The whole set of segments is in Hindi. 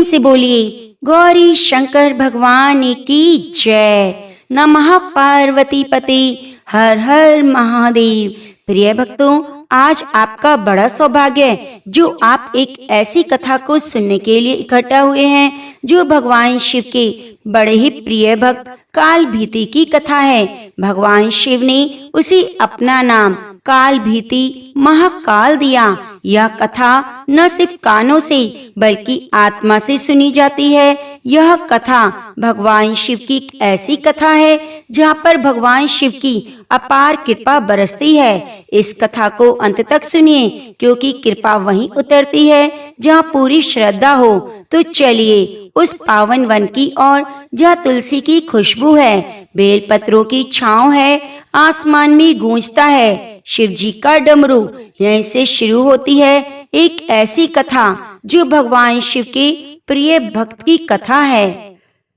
से बोलिए गौरी शंकर भगवान की जय। नमः पार्वती पति हर हर महादेव। प्रिय भक्तों, आज आपका बड़ा सौभाग्य है जो आप एक ऐसी कथा को सुनने के लिए इकट्ठा हुए हैं जो भगवान शिव के बड़े ही प्रिय भक्त काल भीति की कथा है। भगवान शिव ने उसे अपना नाम काल भीति महाकाल दिया। यह कथा न सिर्फ कानों से बल्कि आत्मा से सुनी जाती है। यह कथा भगवान शिव की ऐसी कथा है जहाँ पर भगवान शिव की अपार कृपा बरसती है। इस कथा को अंत तक सुनिए क्योंकि कृपा वहीं उतरती है जहाँ पूरी श्रद्धा हो। तो चलिए उस पावन वन की ओर जहाँ तुलसी की खुशबू है, बेल पत्रों की छांव है, आसमान में गूंजता है शिव जी का डमरू। यहीं से शुरू होती है एक ऐसी कथा जो भगवान शिव के प्रिय भक्त की कथा है।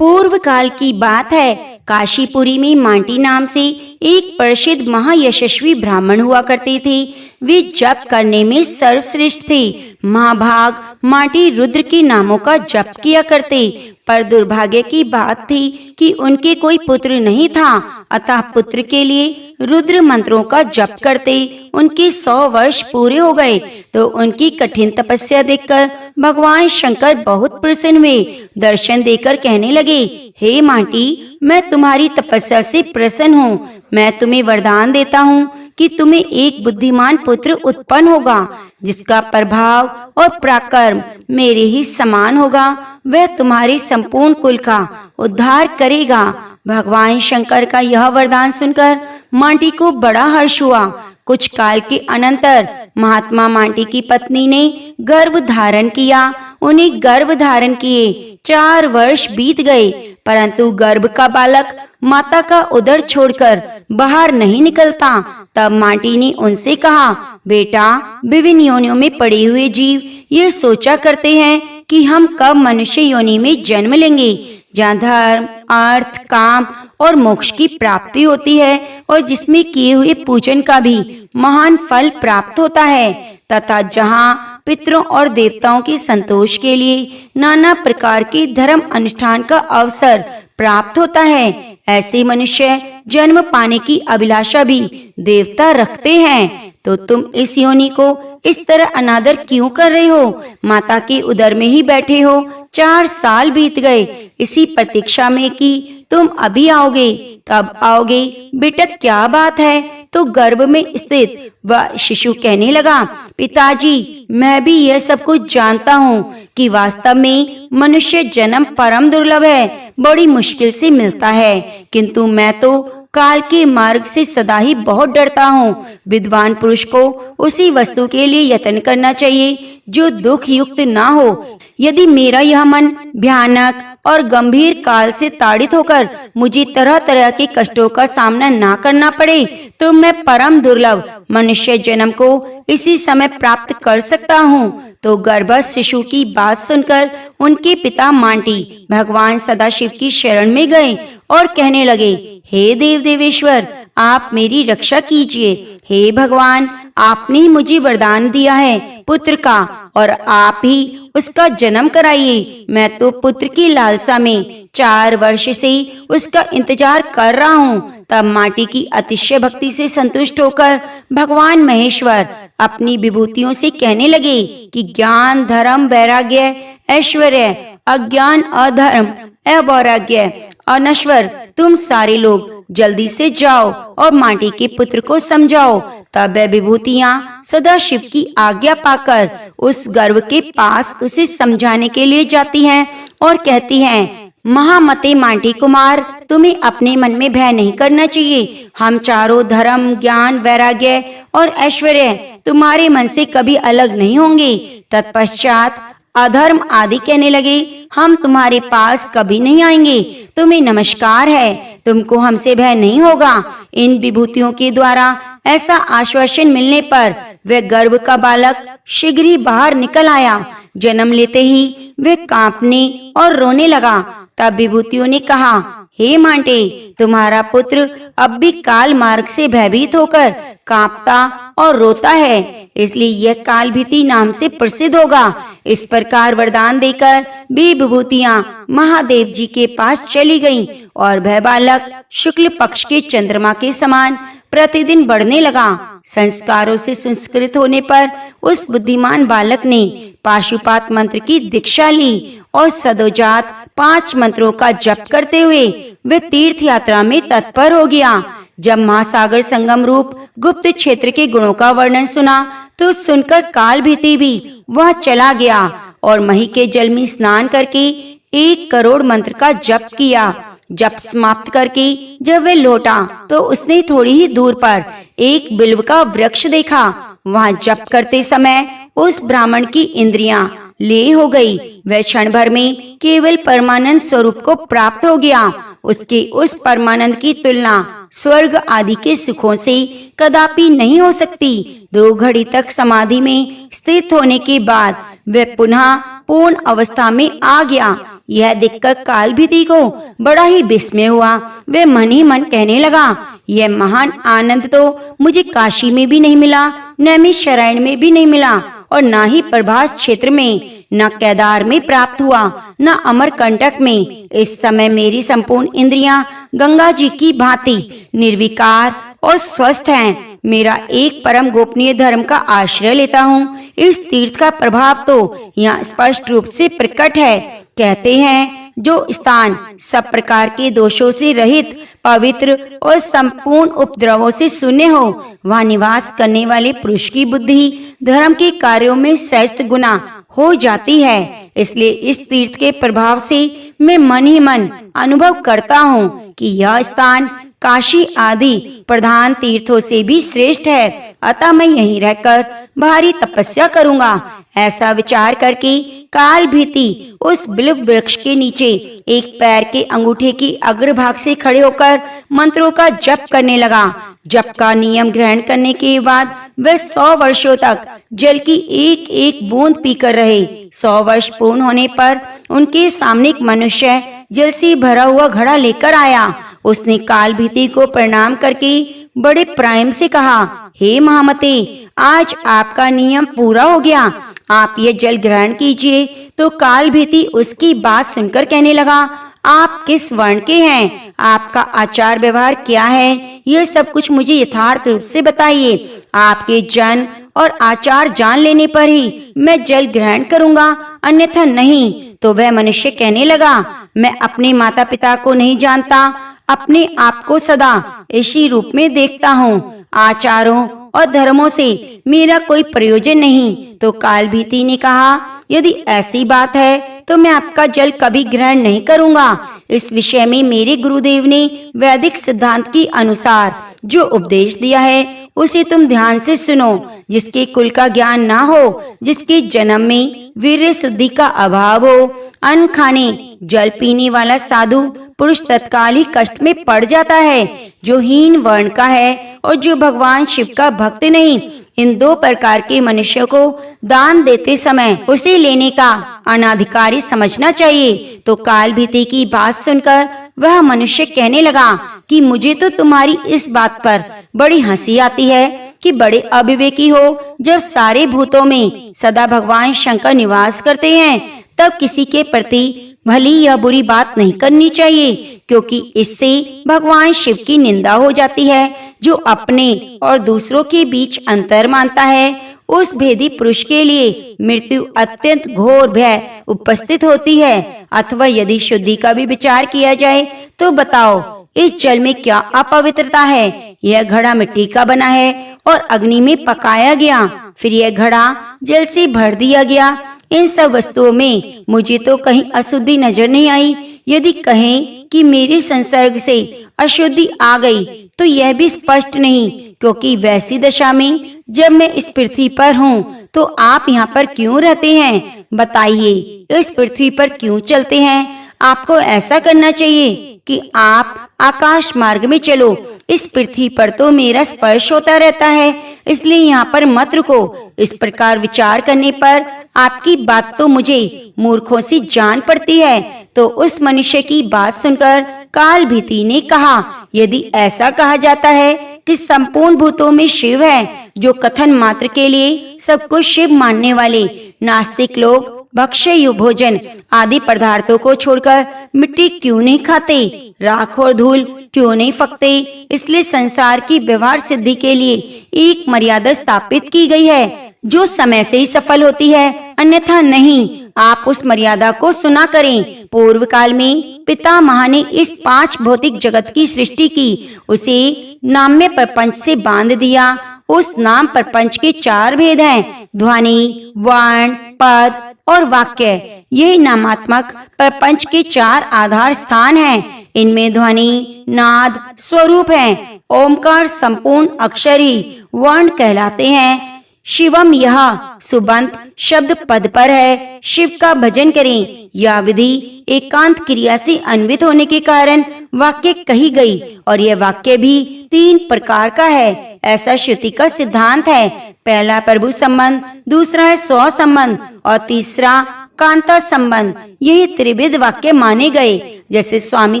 पूर्व काल की बात है। काशीपुरी में मांटी नाम से एक प्रसिद्ध महायशस्वी ब्राह्मण हुआ करते थे। वे जप करने में सर्वश्रेष्ठ थे। महाभाग मांटी रुद्र के नामों का जप किया करते, पर दुर्भाग्य की बात थी कि उनके कोई पुत्र नहीं था। अतः पुत्र के लिए रुद्र मंत्रों का जप करते उनके 100 वर्ष पूरे हो गए तो उनकी कठिन तपस्या देखकर भगवान शंकर बहुत प्रसन्न हुए। दर्शन देकर कहने लगे, हे मांटी, मैं तुम्हारी तपस्या से प्रसन्न हूँ। मैं तुम्हें वरदान देता हूँ कि तुम्हें एक बुद्धिमान पुत्र उत्पन्न होगा जिसका प्रभाव और पराक्रम मेरे ही समान होगा। वह तुम्हारे संपूर्ण कुल का उद्धार करेगा। भगवान शंकर का यह वरदान सुनकर मांटी को बड़ा हर्ष हुआ। कुछ काल के अनंतर महात्मा मांटी की पत्नी ने गर्भ धारण किया। उन्हें गर्भ धारण किए 4 वर्ष बीत गए, परंतु गर्भ का बालक माता का उदर छोड़कर बाहर नहीं निकलता। तब मांटी ने उनसे कहा, बेटा, विभिन्न योनियों में पड़े हुए जीव ये सोचा करते हैं कि हम कब मनुष्य योनि में जन्म लेंगे, जहाँ धर्म, अर्थ, काम और मोक्ष की प्राप्ति होती है और जिसमें किए हुए पूजन का भी महान फल प्राप्त होता है, तथा जहाँ पितरों और देवताओं के संतोष के लिए नाना प्रकार के धर्म अनुष्ठान का अवसर प्राप्त होता है। ऐसे मनुष्य जन्म पाने की अभिलाषा भी देवता रखते हैं। तो तुम इस योनि को इस तरह अनादर क्यों कर रहे हो? माता के उदर में ही बैठे हो। 4 साल बीत गए इसी प्रतीक्षा में कि तुम अभी आओगे, कब आओगे बेटा, क्या बात है? तो गर्भ में स्थित वह शिशु कहने लगा, पिताजी, मैं भी यह सब कुछ जानता हूँ कि वास्तव में मनुष्य जन्म परम दुर्लभ है, बड़ी मुश्किल से मिलता है, किंतु मैं तो काल के मार्ग से सदा ही बहुत डरता हूँ। विद्वान पुरुष को उसी वस्तु के लिए यत्न करना चाहिए जो दुख युक्त ना हो। यदि मेरा यह मन भयानक और गंभीर काल से ताड़ित होकर मुझे तरह तरह के कष्टों का सामना ना करना पड़े तो मैं परम दुर्लभ मनुष्य जन्म को इसी समय प्राप्त कर सकता हूँ। तो गर्भस्थ शिशु की बात सुनकर उनके पिता मांटी भगवान सदाशिव की शरण में गए और कहने लगे, हे देव देवेश्वर, आप मेरी रक्षा कीजिए। हे भगवान, आपने ही मुझे वरदान दिया है पुत्र का और आप ही उसका जन्म कराइए। मैं तो पुत्र की लालसा में 4 वर्ष से उसका इंतजार कर रहा हूँ। तब माटी की अतिशय भक्ति से संतुष्ट होकर भगवान महेश्वर अपनी विभूतियों से कहने लगे कि ज्ञान, धर्म, वैराग्य, ऐश्वर्य, अज्ञान, अधर्म, अवैराग्य, अनश्वर, तुम सारे लोग जल्दी से जाओ और माटी के पुत्र को समझाओ। तब वह विभूतियां सदाशिव की आज्ञा पाकर उस गर्भ के पास उसे समझाने के लिए जाती हैं और कहती हैं, महामते मांटी कुमार, तुम्हें अपने मन में भय नहीं करना चाहिए। हम चारों धर्म, ज्ञान, वैराग्य और ऐश्वर्य तुम्हारे मन से कभी अलग नहीं होंगे। तत्पश्चात अधर्म आदि कहने लगे, हम तुम्हारे पास कभी नहीं आएंगे। तुम्हें नमस्कार है, तुमको हमसे भय नहीं होगा। इन विभूतियों के द्वारा ऐसा आश्वासन मिलने पर वह गर्भ का बालक शीघ्र ही बाहर निकल आया। जन्म लेते ही वह कांपने और रोने लगा। तब विभूतियों ने कहा, हे मांटे, तुम्हारा पुत्र अब भी काल मार्ग से भयभीत होकर कांपता और रोता है, इसलिए यह काल भीति नाम से प्रसिद्ध होगा। इस प्रकार वरदान देकर वे विभूतियां महादेव जी के पास चली गईं और वह बालक शुक्ल पक्ष के चंद्रमा के समान प्रतिदिन बढ़ने लगा। संस्कारों से संस्कृत होने पर उस बुद्धिमान बालक ने पाशुपात मंत्र की दीक्षा ली और सदोजात 5 मंत्रों का जप करते हुए वह तीर्थ यात्रा में तत्पर हो गया। जब महासागर संगम रूप गुप्त क्षेत्र के गुणों का वर्णन सुना तो सुनकर काल भीति भी वह चला गया और मही के जल में स्नान करके 1 करोड़ मंत्र का जप किया। जप समाप्त करके जब वह लौटा तो उसने थोड़ी ही दूर पर एक बिल्व का वृक्ष देखा। वहां जप करते समय उस ब्राह्मण की इंद्रियां लय हो गई। वह क्षण भर में केवल परमानंद स्वरूप को प्राप्त हो गया। उसके उस परमानंद की तुलना स्वर्ग आदि के सुखों से कदापि नहीं हो सकती। 2 घड़ी तक समाधि में स्थित होने के बाद वह पुनः पूर्ण अवस्था में आ गया। यह देखकर काल भीति को बड़ा ही विस्मय हुआ। वह मन ही मन कहने लगा, यह महान आनंद तो मुझे काशी में भी नहीं मिला, नैमिषारण्य में भी नहीं मिला और न ही प्रभास क्षेत्र में, न केदार में प्राप्त हुआ, न अमरकंटक में। इस समय मेरी संपूर्ण इंद्रियां गंगा जी की भांति निर्विकार और स्वस्थ हैं। मेरा एक परम गोपनीय धर्म का आश्रय लेता हूँ। इस तीर्थ का प्रभाव तो यहाँ स्पष्ट रूप से प्रकट है। कहते हैं जो स्थान सब प्रकार के दोषों से रहित, पवित्र और संपूर्ण उपद्रवों से शून्य हो, वहाँ निवास करने वाले पुरुष की बुद्धि धर्म के कार्यों में सहस्त्र गुना हो जाती है। इसलिए इस तीर्थ के प्रभाव से मैं मन ही मन अनुभव करता हूँ कि यह स्थान काशी आदि प्रधान तीर्थों से भी श्रेष्ठ है। अतः मैं यहीं रहकर भारी तपस्या करूंगा। ऐसा विचार करके काल भीति उस बिल्व वृक्ष के नीचे एक पैर के अंगूठे की अग्रभाग से खड़े होकर मंत्रों का जप करने लगा। जप का नियम ग्रहण करने के बाद वह 100 वर्षों तक जल की एक एक बूंद पीकर रहे। 100 वर्ष पूर्ण होने पर उनके सामने एक मनुष्य जल से भरा हुआ घड़ा लेकर आया। उसने काल भीति को प्रणाम करके बड़े प्रेम से कहा, हे महामते, आज आपका नियम पूरा हो गया, आप ये जल ग्रहण कीजिए। तो काल भीति उसकी बात सुनकर कहने लगा, आप किस वर्ण के हैं, आपका आचार व्यवहार क्या है, यह सब कुछ मुझे यथार्थ रूप से बताइए। आपके जन्म और आचार जान लेने पर ही मैं जल ग्रहण करूंगा, अन्यथा नहीं। तो वह मनुष्य कहने लगा, मैं अपने माता पिता को नहीं जानता, अपने आप को सदा इसी रूप में देखता हूँ। आचारों और धर्मों से मेरा कोई प्रयोजन नहीं। तो काल भीति ने कहा, यदि ऐसी बात है तो मैं आपका जल कभी ग्रहण नहीं करूंगा। इस विषय में मेरे गुरुदेव ने वैदिक सिद्धांत के अनुसार जो उपदेश दिया है उसे तुम ध्यान से सुनो। जिसके कुल का ज्ञान ना हो, जिसके जन्म में वीर्य शुद्धि का अभाव हो, अन्न खाने जल पीने वाला साधु पुरुष तत्काल ही कष्ट में पड़ जाता है। जो हीन वर्ण का है और जो भगवान शिव का भक्त नहीं, इन 2 प्रकार के मनुष्यों को दान देते समय उसे लेने का अनाधिकारी समझना चाहिए। तो काल भीति की बात सुनकर वह मनुष्य कहने लगा कि मुझे तो तुम्हारी इस बात पर बड़ी हंसी आती है कि बड़े अविवेकी हो। जब सारे भूतों में सदा भगवान शंकर निवास करते हैं, तब किसी के प्रति भली या बुरी बात नहीं करनी चाहिए, क्योंकि इससे भगवान शिव की निंदा हो जाती है। जो अपने और दूसरों के बीच अंतर मानता है, उस भेदी पुरुष के लिए मृत्यु अत्यंत घोर भय उपस्थित होती है। अथवा यदि शुद्धि का भी विचार किया जाए तो बताओ, इस जल में क्या अपवित्रता है? यह घड़ा मिट्टी का बना है और अग्नि में पकाया गया, फिर यह घड़ा जल से भर दिया गया। इन सब वस्तुओं में मुझे तो कहीं अशुद्धि नजर नहीं आई। यदि कहें कि मेरे संसर्ग से अशुद्धि आ गई तो यह भी स्पष्ट नहीं, क्योंकि वैसी दशा में जब मैं इस पृथ्वी पर हूँ तो आप यहाँ पर क्यों रहते हैं? बताइए, इस पृथ्वी पर क्यों चलते हैं? आपको ऐसा करना चाहिए कि आप आकाश मार्ग में चलो। इस पृथ्वी पर तो मेरा स्पर्श होता रहता है, इसलिए यहाँ पर मत रुको। इस प्रकार विचार करने पर आपकी बात तो मुझे मूर्खों सी जान पड़ती है। तो उस मनुष्य की बात सुनकर काल भीति ने कहा, यदि ऐसा कहा जाता है कि संपूर्ण भूतों में शिव है, जो कथन मात्र के लिए सबको शिव मानने वाले नास्तिक लोग भक्ष्य भोजन आदि पदार्थों को छोड़कर मिट्टी क्यों नहीं खाते, राख और धूल क्यों नहीं फकते। इसलिए संसार की व्यवहार सिद्धि के लिए एक मर्यादा स्थापित की गई है, जो समय से ही सफल होती है, अन्यथा नहीं। आप उस मर्यादा को सुना करें। पूर्व काल में पितामह ने इस 5 भौतिक जगत की सृष्टि की, उसे नाम्य प्रपंच से बांध दिया। उस नाम प्रपंच के 4 भेद हैं, ध्वनि, वर्ण, पद और वाक्य। यही नामात्मक प्रपंच के 4 आधार स्थान हैं। इनमें ध्वनि, नाद, स्वरूप है। ओमकार संपूर्ण अक्षर ही वर्ण कहलाते हैं। शिवम यह सुबंत शब्द पद पर है। शिव का भजन करें, यह विधि एकांत क्रिया से अन्वित होने के कारण वाक्य कही गई, और यह वाक्य भी 3 प्रकार का है, ऐसा श्रुति का सिद्धांत है। पहला प्रभु संबंध, दूसरा है स्व संबंध और तीसरा कांता संबंध। यही त्रिविध वाक्य माने गए। जैसे स्वामी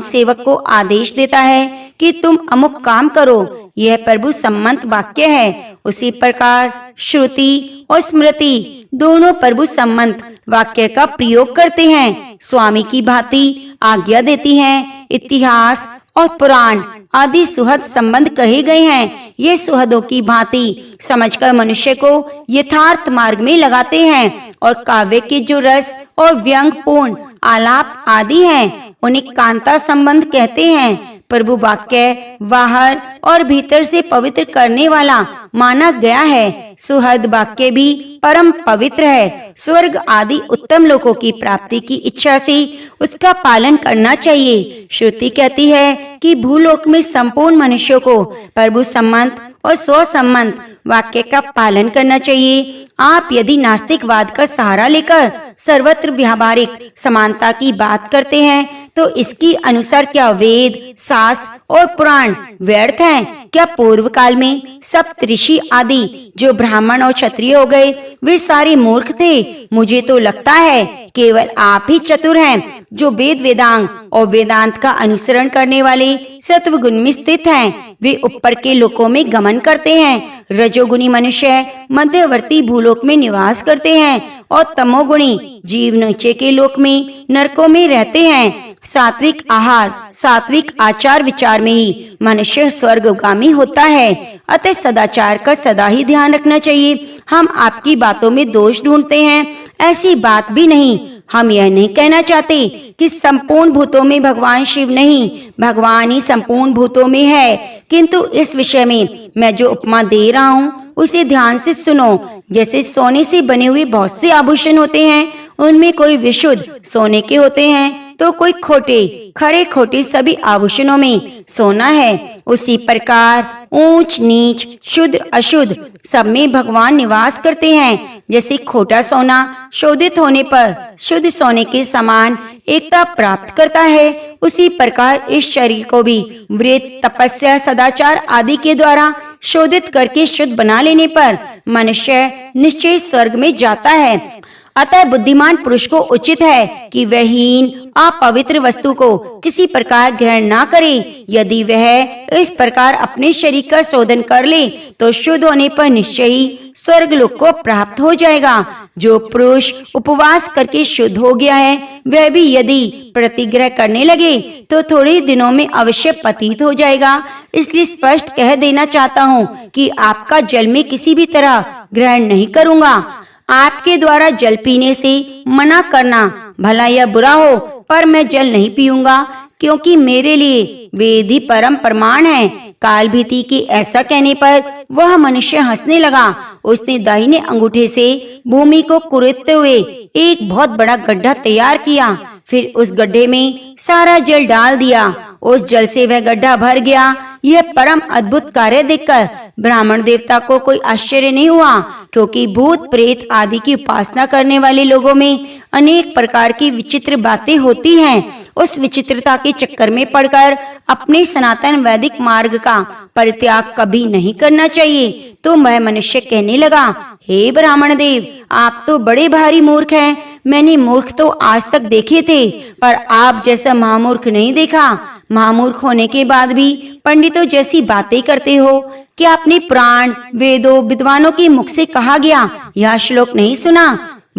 सेवक को आदेश देता है कि तुम अमुक काम करो, यह प्रभु सम्मत वाक्य है। उसी प्रकार श्रुति और स्मृति दोनों प्रभु सम्मत वाक्य का प्रयोग करते हैं। स्वामी की भांति आज्ञा देती हैं। इतिहास और पुराण आदि सुहद संबंध कहे गए हैं। ये सुहदों की भांति समझकर मनुष्य को यथार्थ मार्ग में लगाते हैं, और काव्य के जो रस और व्यंग पूर्ण आलाप आदि हैं, उन्हें कांता संबंध कहते हैं। प्रभु वाक्य बाहर और भीतर से पवित्र करने वाला माना गया है। सुहद वाक्य भी परम पवित्र है। स्वर्ग आदि उत्तम लोकों की प्राप्ति की इच्छा से उसका पालन करना चाहिए। श्रुति कहती है कि भूलोक में संपूर्ण मनुष्यों को प्रभु सम्मत और स्व सम्मत वाक्य का पालन करना चाहिए। आप यदि नास्तिकवाद का सहारा लेकर सर्वत्र व्यावहारिक समानता की बात करते हैं, तो इसकी अनुसार क्या वेद, शास्त्र और पुराण व्यर्थ हैं? क्या पूर्व काल में सप्तऋषि आदि जो ब्राह्मण और क्षत्रिय हो गए, वे सारे मूर्ख थे? मुझे तो लगता है केवल आप ही चतुर हैं, जो वेद वेदांग और वेदांत का अनुसरण करने वाले सत्वगुण में स्थित हैं। वे ऊपर के लोकों में गमन करते हैं। रजोगुणी मनुष्य मध्यवर्ती भूलोक में निवास करते हैं, और तमोगुणी जीव नीचे के लोक में नरकों में रहते हैं। सात्विक आहार, सात्विक आचार विचार में ही मनुष्य स्वर्गगामी होता है। अतः सदाचार का सदा ही ध्यान रखना चाहिए। हम आपकी बातों में दोष ढूंढते हैं, ऐसी बात भी नहीं। हम यह नहीं कहना चाहते कि संपूर्ण भूतों में भगवान शिव नहीं, भगवान ही संपूर्ण भूतों में है। किंतु इस विषय में मैं जो उपमा दे रहा हूँ, उसे ध्यान से सुनो। जैसे सोने से बने हुए बहुत से आभूषण होते हैं, उनमें कोई विशुद्ध सोने के होते हैं, तो कोई खोटे, खरे खोटे सभी आभूषणों में सोना है। उसी प्रकार ऊंच नीच, शुद्ध अशुद्ध सब में भगवान निवास करते हैं। जैसे खोटा सोना शोधित होने पर शुद्ध सोने के समान एकता प्राप्त करता है, उसी प्रकार इस शरीर को भी व्रत, तपस्या, सदाचार आदि के द्वारा शोधित करके शुद्ध बना लेने पर मनुष्य निश्चय स्वर्ग में जाता है। अतः बुद्धिमान पुरुष को उचित है कि वह हीन अपवित्र वस्तु को किसी प्रकार ग्रहण ना करे। यदि वह इस प्रकार अपने शरीर का शोधन कर ले, तो शुद्ध होने पर निश्चय ही स्वर्ग लोक को प्राप्त हो जाएगा। जो पुरुष उपवास करके शुद्ध हो गया है, वह भी यदि प्रतिग्रह करने लगे तो थोड़े दिनों में अवश्य पतित हो जाएगा। इसलिए स्पष्ट कह देना चाहता हूँ कि आपका जल में किसी भी तरह ग्रहण नहीं करूँगा। आपके द्वारा जल पीने से मना करना भला या बुरा हो, पर मैं जल नहीं पीऊंगा, क्योंकि मेरे लिए वेद ही परम प्रमाण है। काल भीति के ऐसा कहने पर वह मनुष्य हंसने लगा। उसने दाहिने अंगूठे से भूमि को कुरेदते हुए एक बहुत बड़ा गड्ढा तैयार किया, फिर उस गड्ढे में सारा जल डाल दिया। उस जल से वह गड्ढा भर गया। यह परम अद्भुत कार्य देखकर ब्राह्मण देवता को कोई आश्चर्य नहीं हुआ, क्योंकि भूत प्रेत आदि की उपासना करने वाले लोगों में अनेक प्रकार की विचित्र बातें होती हैं। उस विचित्रता के चक्कर में पड़कर अपने सनातन वैदिक मार्ग का परित्याग कभी नहीं करना चाहिए। तो वह मनुष्य कहने लगा, हे ब्राह्मण देव, आप तो बड़े भारी मूर्ख हैं। मैंने मूर्ख तो आज तक देखे थे, पर आप जैसा महामूर्ख नहीं देखा। महामूर्ख होने के बाद भी पंडितों जैसी बातें करते हो। क्या आपने पुराण, वेदों, विद्वानों के मुख से कहा गया यह श्लोक नहीं सुना?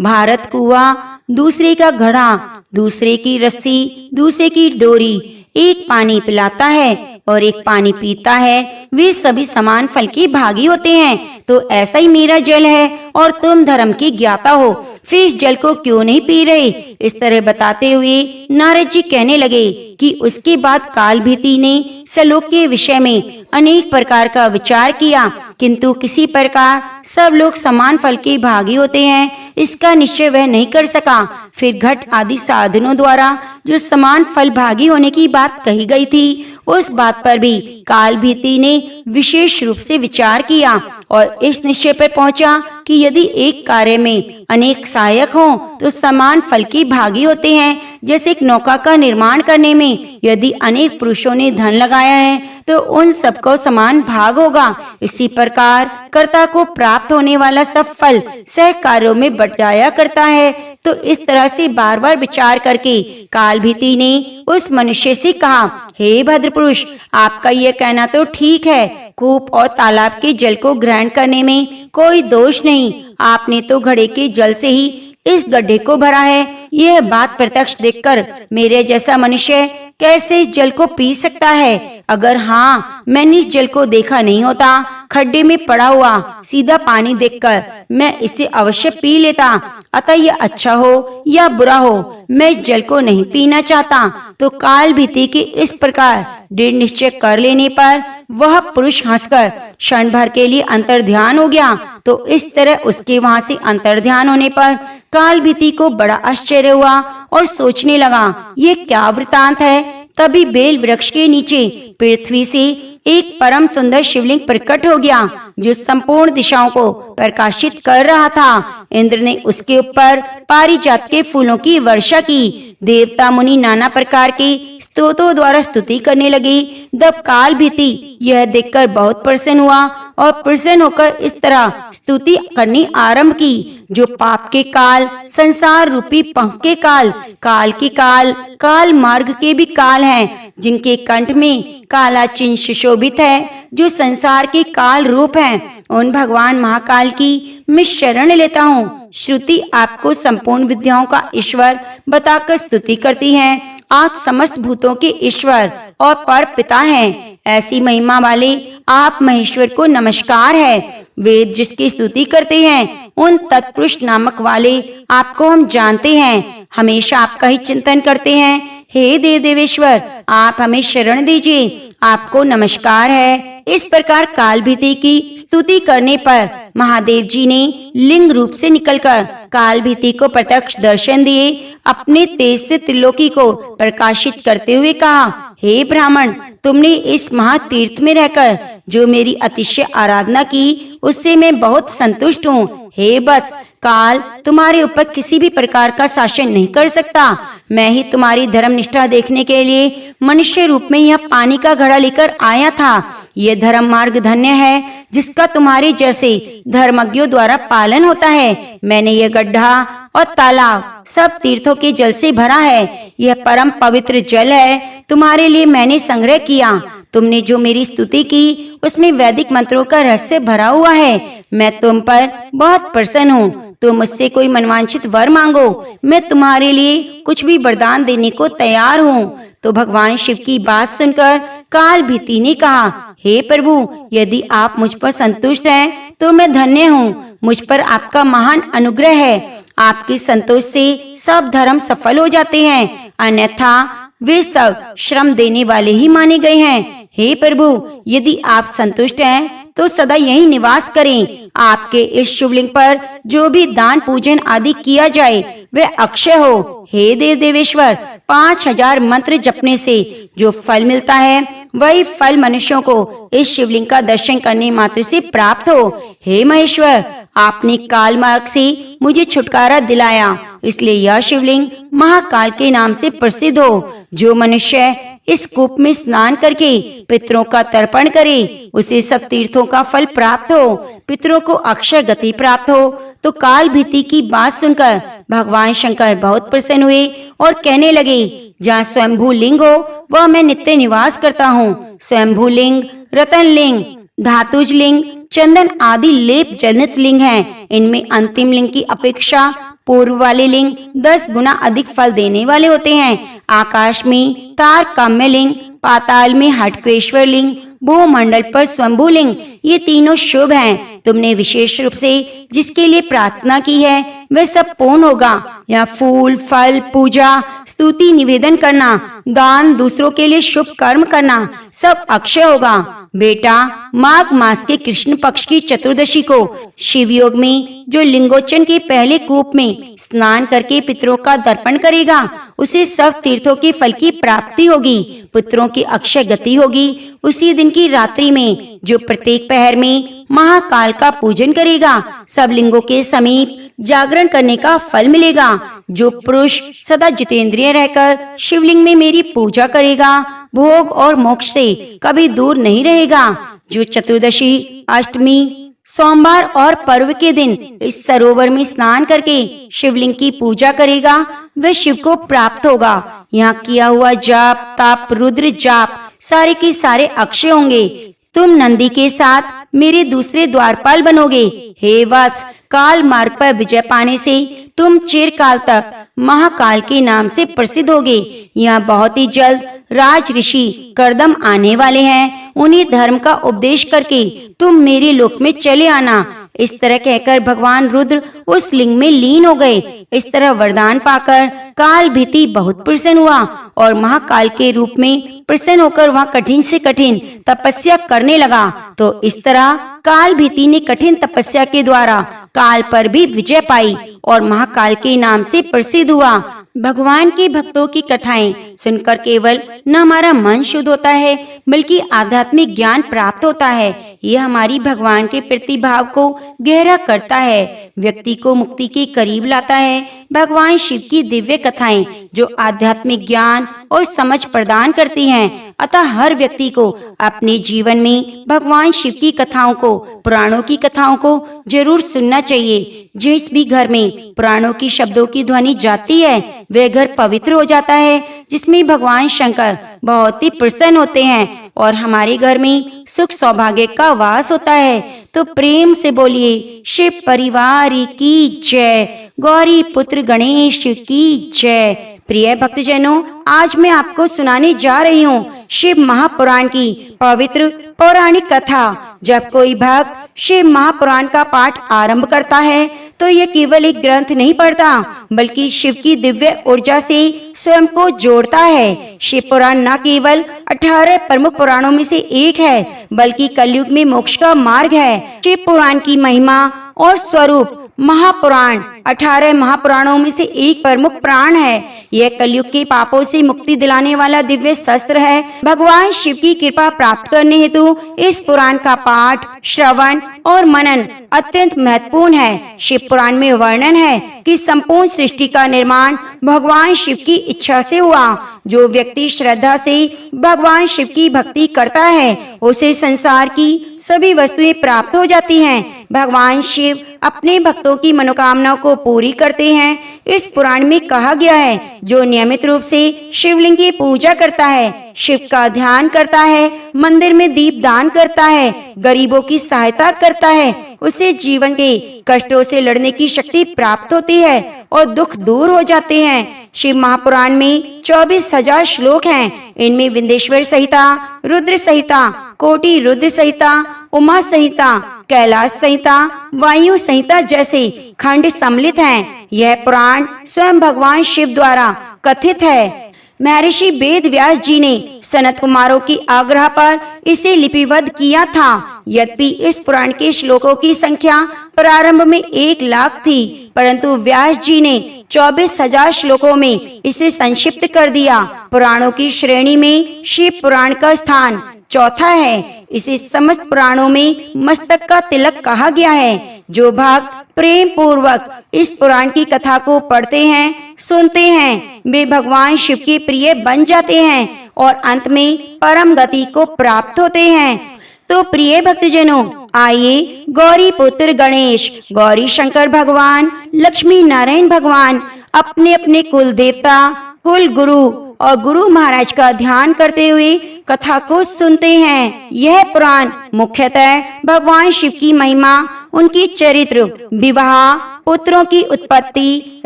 भारत कुआं दूसरे का घड़ा, दूसरे की रस्सी, दूसरे की डोरी, एक पानी पिलाता है और एक पानी पीता है, वे सभी समान फल के भागी होते हैं। तो ऐसा ही मेरा जल है और तुम धर्म के ज्ञाता हो, फिर इस जल को क्यों नहीं पी रहे? इस तरह बताते हुए नारद जी कहने लगे कि उसके बाद कालभीति ने सलोक के विषय में अनेक प्रकार का विचार किया, किंतु किसी प्रकार सब लोग समान फल के भागी होते हैं, इसका निश्चय वह नहीं कर सका। फिर घट आदि साधनों द्वारा जो समान फल भागी होने की बात कही गई थी, उस बात पर भी कालभीति ने विशेष रूप से विचार किया और इस निश्चय पर पहुंचा कि यदि एक कार्य में अनेक सहायक हों तो समान फल के भागी होते हैं। जैसे एक नौका का निर्माण करने में यदि अनेक पुरुषों ने धन लगाया है तो उन सबको समान भाग होगा, इसी प्रकार कर्ता को प्राप्त होने वाला सब फल सह कार्यों में बट जाया करता है। तो इस तरह से बार बार विचार करके कालभीति ने उस मनुष्य से कहा, हे भद्र पुरुष, आपका यह कहना तो ठीक है, कूप और तालाब के जल को ग्रहण करने में कोई दोष नहीं, आपने तो घड़े के जल से ही इस गड्ढे को भरा है। यह बात प्रत्यक्ष देखकर मेरे जैसा मनुष्य कैसे इस जल को पी सकता है? अगर हाँ, मैंने इस जल को देखा नहीं होता, खड्डे में पड़ा हुआ सीधा पानी देखकर मैं इसे अवश्य पी लेता। अतः यह अच्छा हो या बुरा हो, मैं इस जल को नहीं पीना चाहता। तो कालभीति के इस प्रकार दृढ़ निश्चय कर लेने पर वह पुरुष हंसकर क्षण भर के लिए अंतर्ध्यान हो गया। तो इस तरह उसके वहां से अंतर्ध्यान होने पर कालभीति को बड़ा आश्चर्य हुआ और सोचने लगा, ये क्या वृतांत है? तभी बेल वृक्ष के नीचे पृथ्वी से एक परम सुंदर शिवलिंग प्रकट हो गया, जो संपूर्ण दिशाओं को प्रकाशित कर रहा था। इंद्र ने उसके ऊपर पारिजात के फूलों की वर्षा की। देवता मुनि नाना प्रकार के स्तोत्रों द्वारा स्तुति करने लगे। तब कालभीति यह देखकर बहुत प्रसन्न हुआ और प्रसन्न होकर इस तरह स्तुति करनी आरंभ की, जो पाप के काल, संसार रूपी पंख के काल, काल के काल, काल मार्ग के भी काल हैं, जिनके कंठ में काला चिन्ह सुशोभित है, जो संसार के काल रूप हैं। उन भगवान महाकाल की मैं शरण लेता हूँ। श्रुति आपको संपूर्ण विद्याओं का ईश्वर बताकर स्तुति करती है। आप समस्त भूतों के ईश्वर और पर पिता हैं। ऐसी महिमा वाले आप महेश्वर को नमस्कार है। वेद जिसकी स्तुति करते हैं, उन तत्पुरुष नामक वाले आपको हम जानते हैं, हमेशा आपका ही चिंतन करते हैं। हे देव देवेश्वर, आप हमें शरण दीजिए, आपको नमस्कार है। इस प्रकार कालभीति की स्तुति करने पर महादेव जी ने लिंग रूप से निकलकर कालभीति को प्रत्यक्ष दर्शन दिए। अपने तेज से त्रिलोकी को प्रकाशित करते हुए कहा, हे ब्राह्मण, तुमने इस महातीर्थ में रहकर जो मेरी अतिशय आराधना की, उससे मैं बहुत संतुष्ट हूँ। हे वत्स, काल तुम्हारे ऊपर किसी भी प्रकार का शासन नहीं कर सकता। मैं ही तुम्हारी धर्म निष्ठा देखने के लिए मनुष्य रूप में यह पानी का घड़ा लेकर आया था। ये धर्म मार्ग धन्य है, जिसका तुम्हारे जैसे धर्मज्ञों द्वारा पालन होता है। मैंने यह गड्ढा और तालाब सब तीर्थों के जल से भरा है। यह परम पवित्र जल है, तुम्हारे लिए मैंने संग्रह किया। तुमने जो मेरी स्तुति की, उसमें वैदिक मंत्रों का रहस्य भरा हुआ है। मैं तुम पर बहुत प्रसन्न हूँ। तुम मुझसे कोई मनवांछित वर मांगो, मैं तुम्हारे लिए कुछ भी वरदान देने को तैयार हूँ। तो भगवान शिव की बात सुनकर कालभीति ने कहा, हे प्रभु, यदि आप मुझ पर संतुष्ट हैं तो मैं धन्य हूँ। मुझ पर आपका महान अनुग्रह है। आपके संतोष से सब धर्म सफल हो जाते हैं, अन्यथा वे सब श्रम देने वाले ही माने गए हैं। हे प्रभु, यदि आप संतुष्ट हैं तो सदा यही निवास करें। आपके इस शिवलिंग पर जो भी दान पूजन आदि किया जाए, वह अक्षय हो। हे देव देवेश्वर, 5000 मंत्र जपने से जो फल मिलता है, वही फल मनुष्यों को इस शिवलिंग का दर्शन करने मात्र से प्राप्त हो। हे महेश्वर, आपने काल मार्ग से मुझे छुटकारा दिलाया, इसलिए यह शिवलिंग महाकाल के नाम से प्रसिद्ध हो। जो मनुष्य इस कूप में स्नान करके पितरों का तर्पण करे, उसे सब तीर्थों का फल प्राप्त हो, पितरों को अक्षय गति प्राप्त हो। तो कालभीति की बात सुनकर भगवान शंकर बहुत प्रसन्न हुए और कहने लगे, जहाँ स्वयंभू लिंग हो, वह मैं नित्य निवास करता हूँ। स्वयंभू लिंग, रतन लिंग, धातुज लिंग, चंदन आदि लेप जनित लिंग हैं। इनमें अंतिम लिंग की अपेक्षा पूर्व वाले लिंग 10 गुना अधिक फल देने वाले होते हैं। आकाश में तारतम्य लिंग, पाताल में हटकेश्वर लिंग, भूमंडल पर स्वयंभू लिंग, ये तीनों शुभ हैं। तुमने विशेष रूप से जिसके लिए प्रार्थना की है वह सब पूर्ण होगा। यहाँ फूल, फल, पूजा, स्तुति, निवेदन करना, दान, दूसरों के लिए शुभ कर्म करना सब अक्षय होगा। बेटा, माघ मास के कृष्ण पक्ष की चतुर्दशी को शिव योग में जो लिंगोचन के पहले कूप में स्नान करके पितरों का दर्पण करेगा उसे सब तीर्थों के फल की प्राप्ति होगी, पुत्रों की अक्षय गति होगी। उसी दिन की रात्रि में जो प्रत्येक पहर में महाकाल का पूजन करेगा सब लिंगों के समीप जागरण करने का फल मिलेगा। जो पुरुष सदा जितेंद्रिय रहकर शिवलिंग में मेरी पूजा करेगा भोग और मोक्ष से कभी दूर नहीं रहेगा। जो चतुर्दशी, अष्टमी, सोमवार और पर्व के दिन इस सरोवर में स्नान करके शिवलिंग की पूजा करेगा वह शिव को प्राप्त होगा। यहाँ किया हुआ जाप, ताप, रुद्र जाप सारे के सारे अक्षय होंगे। तुम नंदी के साथ मेरे दूसरे द्वारपाल बनोगे। हे वत्स, काल मार्ग पर विजय पाने से तुम चिरकाल तक महाकाल के नाम से प्रसिद्ध होगे। यहाँ बहुत ही जल्द राज ऋषि कर्दम आने वाले हैं, उन्हें धर्म का उपदेश करके तुम मेरे लोक में चले आना। इस तरह कहकर भगवान रुद्र उस लिंग में लीन हो गए। इस तरह वरदान पाकर काल भीति बहुत प्रसन्न हुआ और महाकाल के रूप में प्रसन्न होकर वहाँ कठिन से कठिन तपस्या करने लगा। तो इस तरह काल भीति ने कठिन तपस्या के द्वारा काल पर भी विजय पाई और महाकाल के नाम से प्रसिद्ध हुआ। भगवान के भक्तों की कथाएं सुनकर केवल न हमारा मन शुद्ध होता है बल्कि आध्यात्मिक ज्ञान प्राप्त होता है। यह हमारी भगवान के प्रति भाव को गहरा करता है, व्यक्ति को मुक्ति के करीब लाता है। भगवान शिव की दिव्य कथाएं जो आध्यात्मिक ज्ञान और समझ प्रदान करती हैं, अतः हर व्यक्ति को अपने जीवन में भगवान शिव की कथाओं को, पुराणों की कथाओं को जरूर सुनना चाहिए। जिस भी घर में पुराणों की शब्दों की ध्वनि जाती है वह घर पवित्र हो जाता है, जिसमें भगवान शंकर बहुत ही प्रसन्न होते हैं और हमारे घर में सुख सौभाग्य का वास होता है। तो प्रेम से बोलिए शिव परिवार की जय, गौरी पुत्र गणेश की जय। प्रिय भक्तजनों, आज मैं आपको सुनाने जा रही हूँ शिव महापुराण की पवित्र पौराणिक कथा। जब कोई भक्त शिव महापुराण का पाठ आरंभ करता है तो यह केवल एक ग्रंथ नहीं पढ़ता बल्कि शिव की दिव्य ऊर्जा से स्वयं को जोड़ता है। शिव पुराण न केवल 18 प्रमुख पुराणों में से एक है बल्कि कलयुग में मोक्ष का मार्ग है। शिव पुराण की महिमा और स्वरूप महापुराण 18 महापुराणों में से एक प्रमुख पुराण है। यह कलयुग के पापों से मुक्ति दिलाने वाला दिव्य शस्त्र है। भगवान शिव की कृपा प्राप्त करने हेतु इस पुराण का पाठ, श्रवण और मनन अत्यंत महत्वपूर्ण है। शिव पुराण में वर्णन है कि संपूर्ण सृष्टि का निर्माण भगवान शिव की इच्छा से हुआ। जो व्यक्ति श्रद्धा से भगवान शिव की भक्ति करता है उसे संसार की सभी वस्तुएं प्राप्त हो जाती हैं। भगवान शिव अपने भक्तों की मनोकामनाओं को पूरी करते हैं। इस पुराण में कहा गया है जो नियमित रूप से शिवलिंग की पूजा करता है, शिव का ध्यान करता है, मंदिर में दीप दान करता है, गरीबों की सहायता करता है, उसे जीवन के कष्टों से लड़ने की शक्ति प्राप्त होती है और दुख दूर हो जाते हैं। शिव महापुराण में 24,000 श्लोक हैं। इनमें विंध्येश्वर संहिता, रुद्र संहिता, कोटि रुद्र संहिता, उमा संहिता, कैलाश संहिता, वायु संहिता जैसे खंड सम्मिलित हैं। यह पुराण स्वयं भगवान शिव द्वारा कथित है। महर्षि वेद व्यास जी ने सनत कुमारों की आग्रह पर इसे लिपिबद्ध किया था। यद्यपि इस पुराण के श्लोकों की संख्या प्रारंभ में 1 लाख थी, परंतु व्यास जी ने 24,000 श्लोकों में इसे संक्षिप्त कर दिया। पुराणों की श्रेणी में शिव पुराण का स्थान चौथा है। इसे समस्त पुराणों में मस्तक का तिलक कहा गया है। जो भक्त प्रेम पूर्वक इस पुराण की कथा को पढ़ते हैं, सुनते हैं, वे भगवान शिव के प्रिय बन जाते हैं और अंत में परम गति को प्राप्त होते हैं। तो प्रिय भक्तजनों, आइए गौरी पुत्र गणेश, गौरी शंकर भगवान, लक्ष्मी नारायण भगवान अपने अपने कुल देवता, कुल गुरु और गुरु महाराज का ध्यान करते हुए कथा को सुनते हैं। यह पुराण मुख्यतः भगवान शिव की महिमा उनकी चरित्र, विवाह, पुत्रों की उत्पत्ति,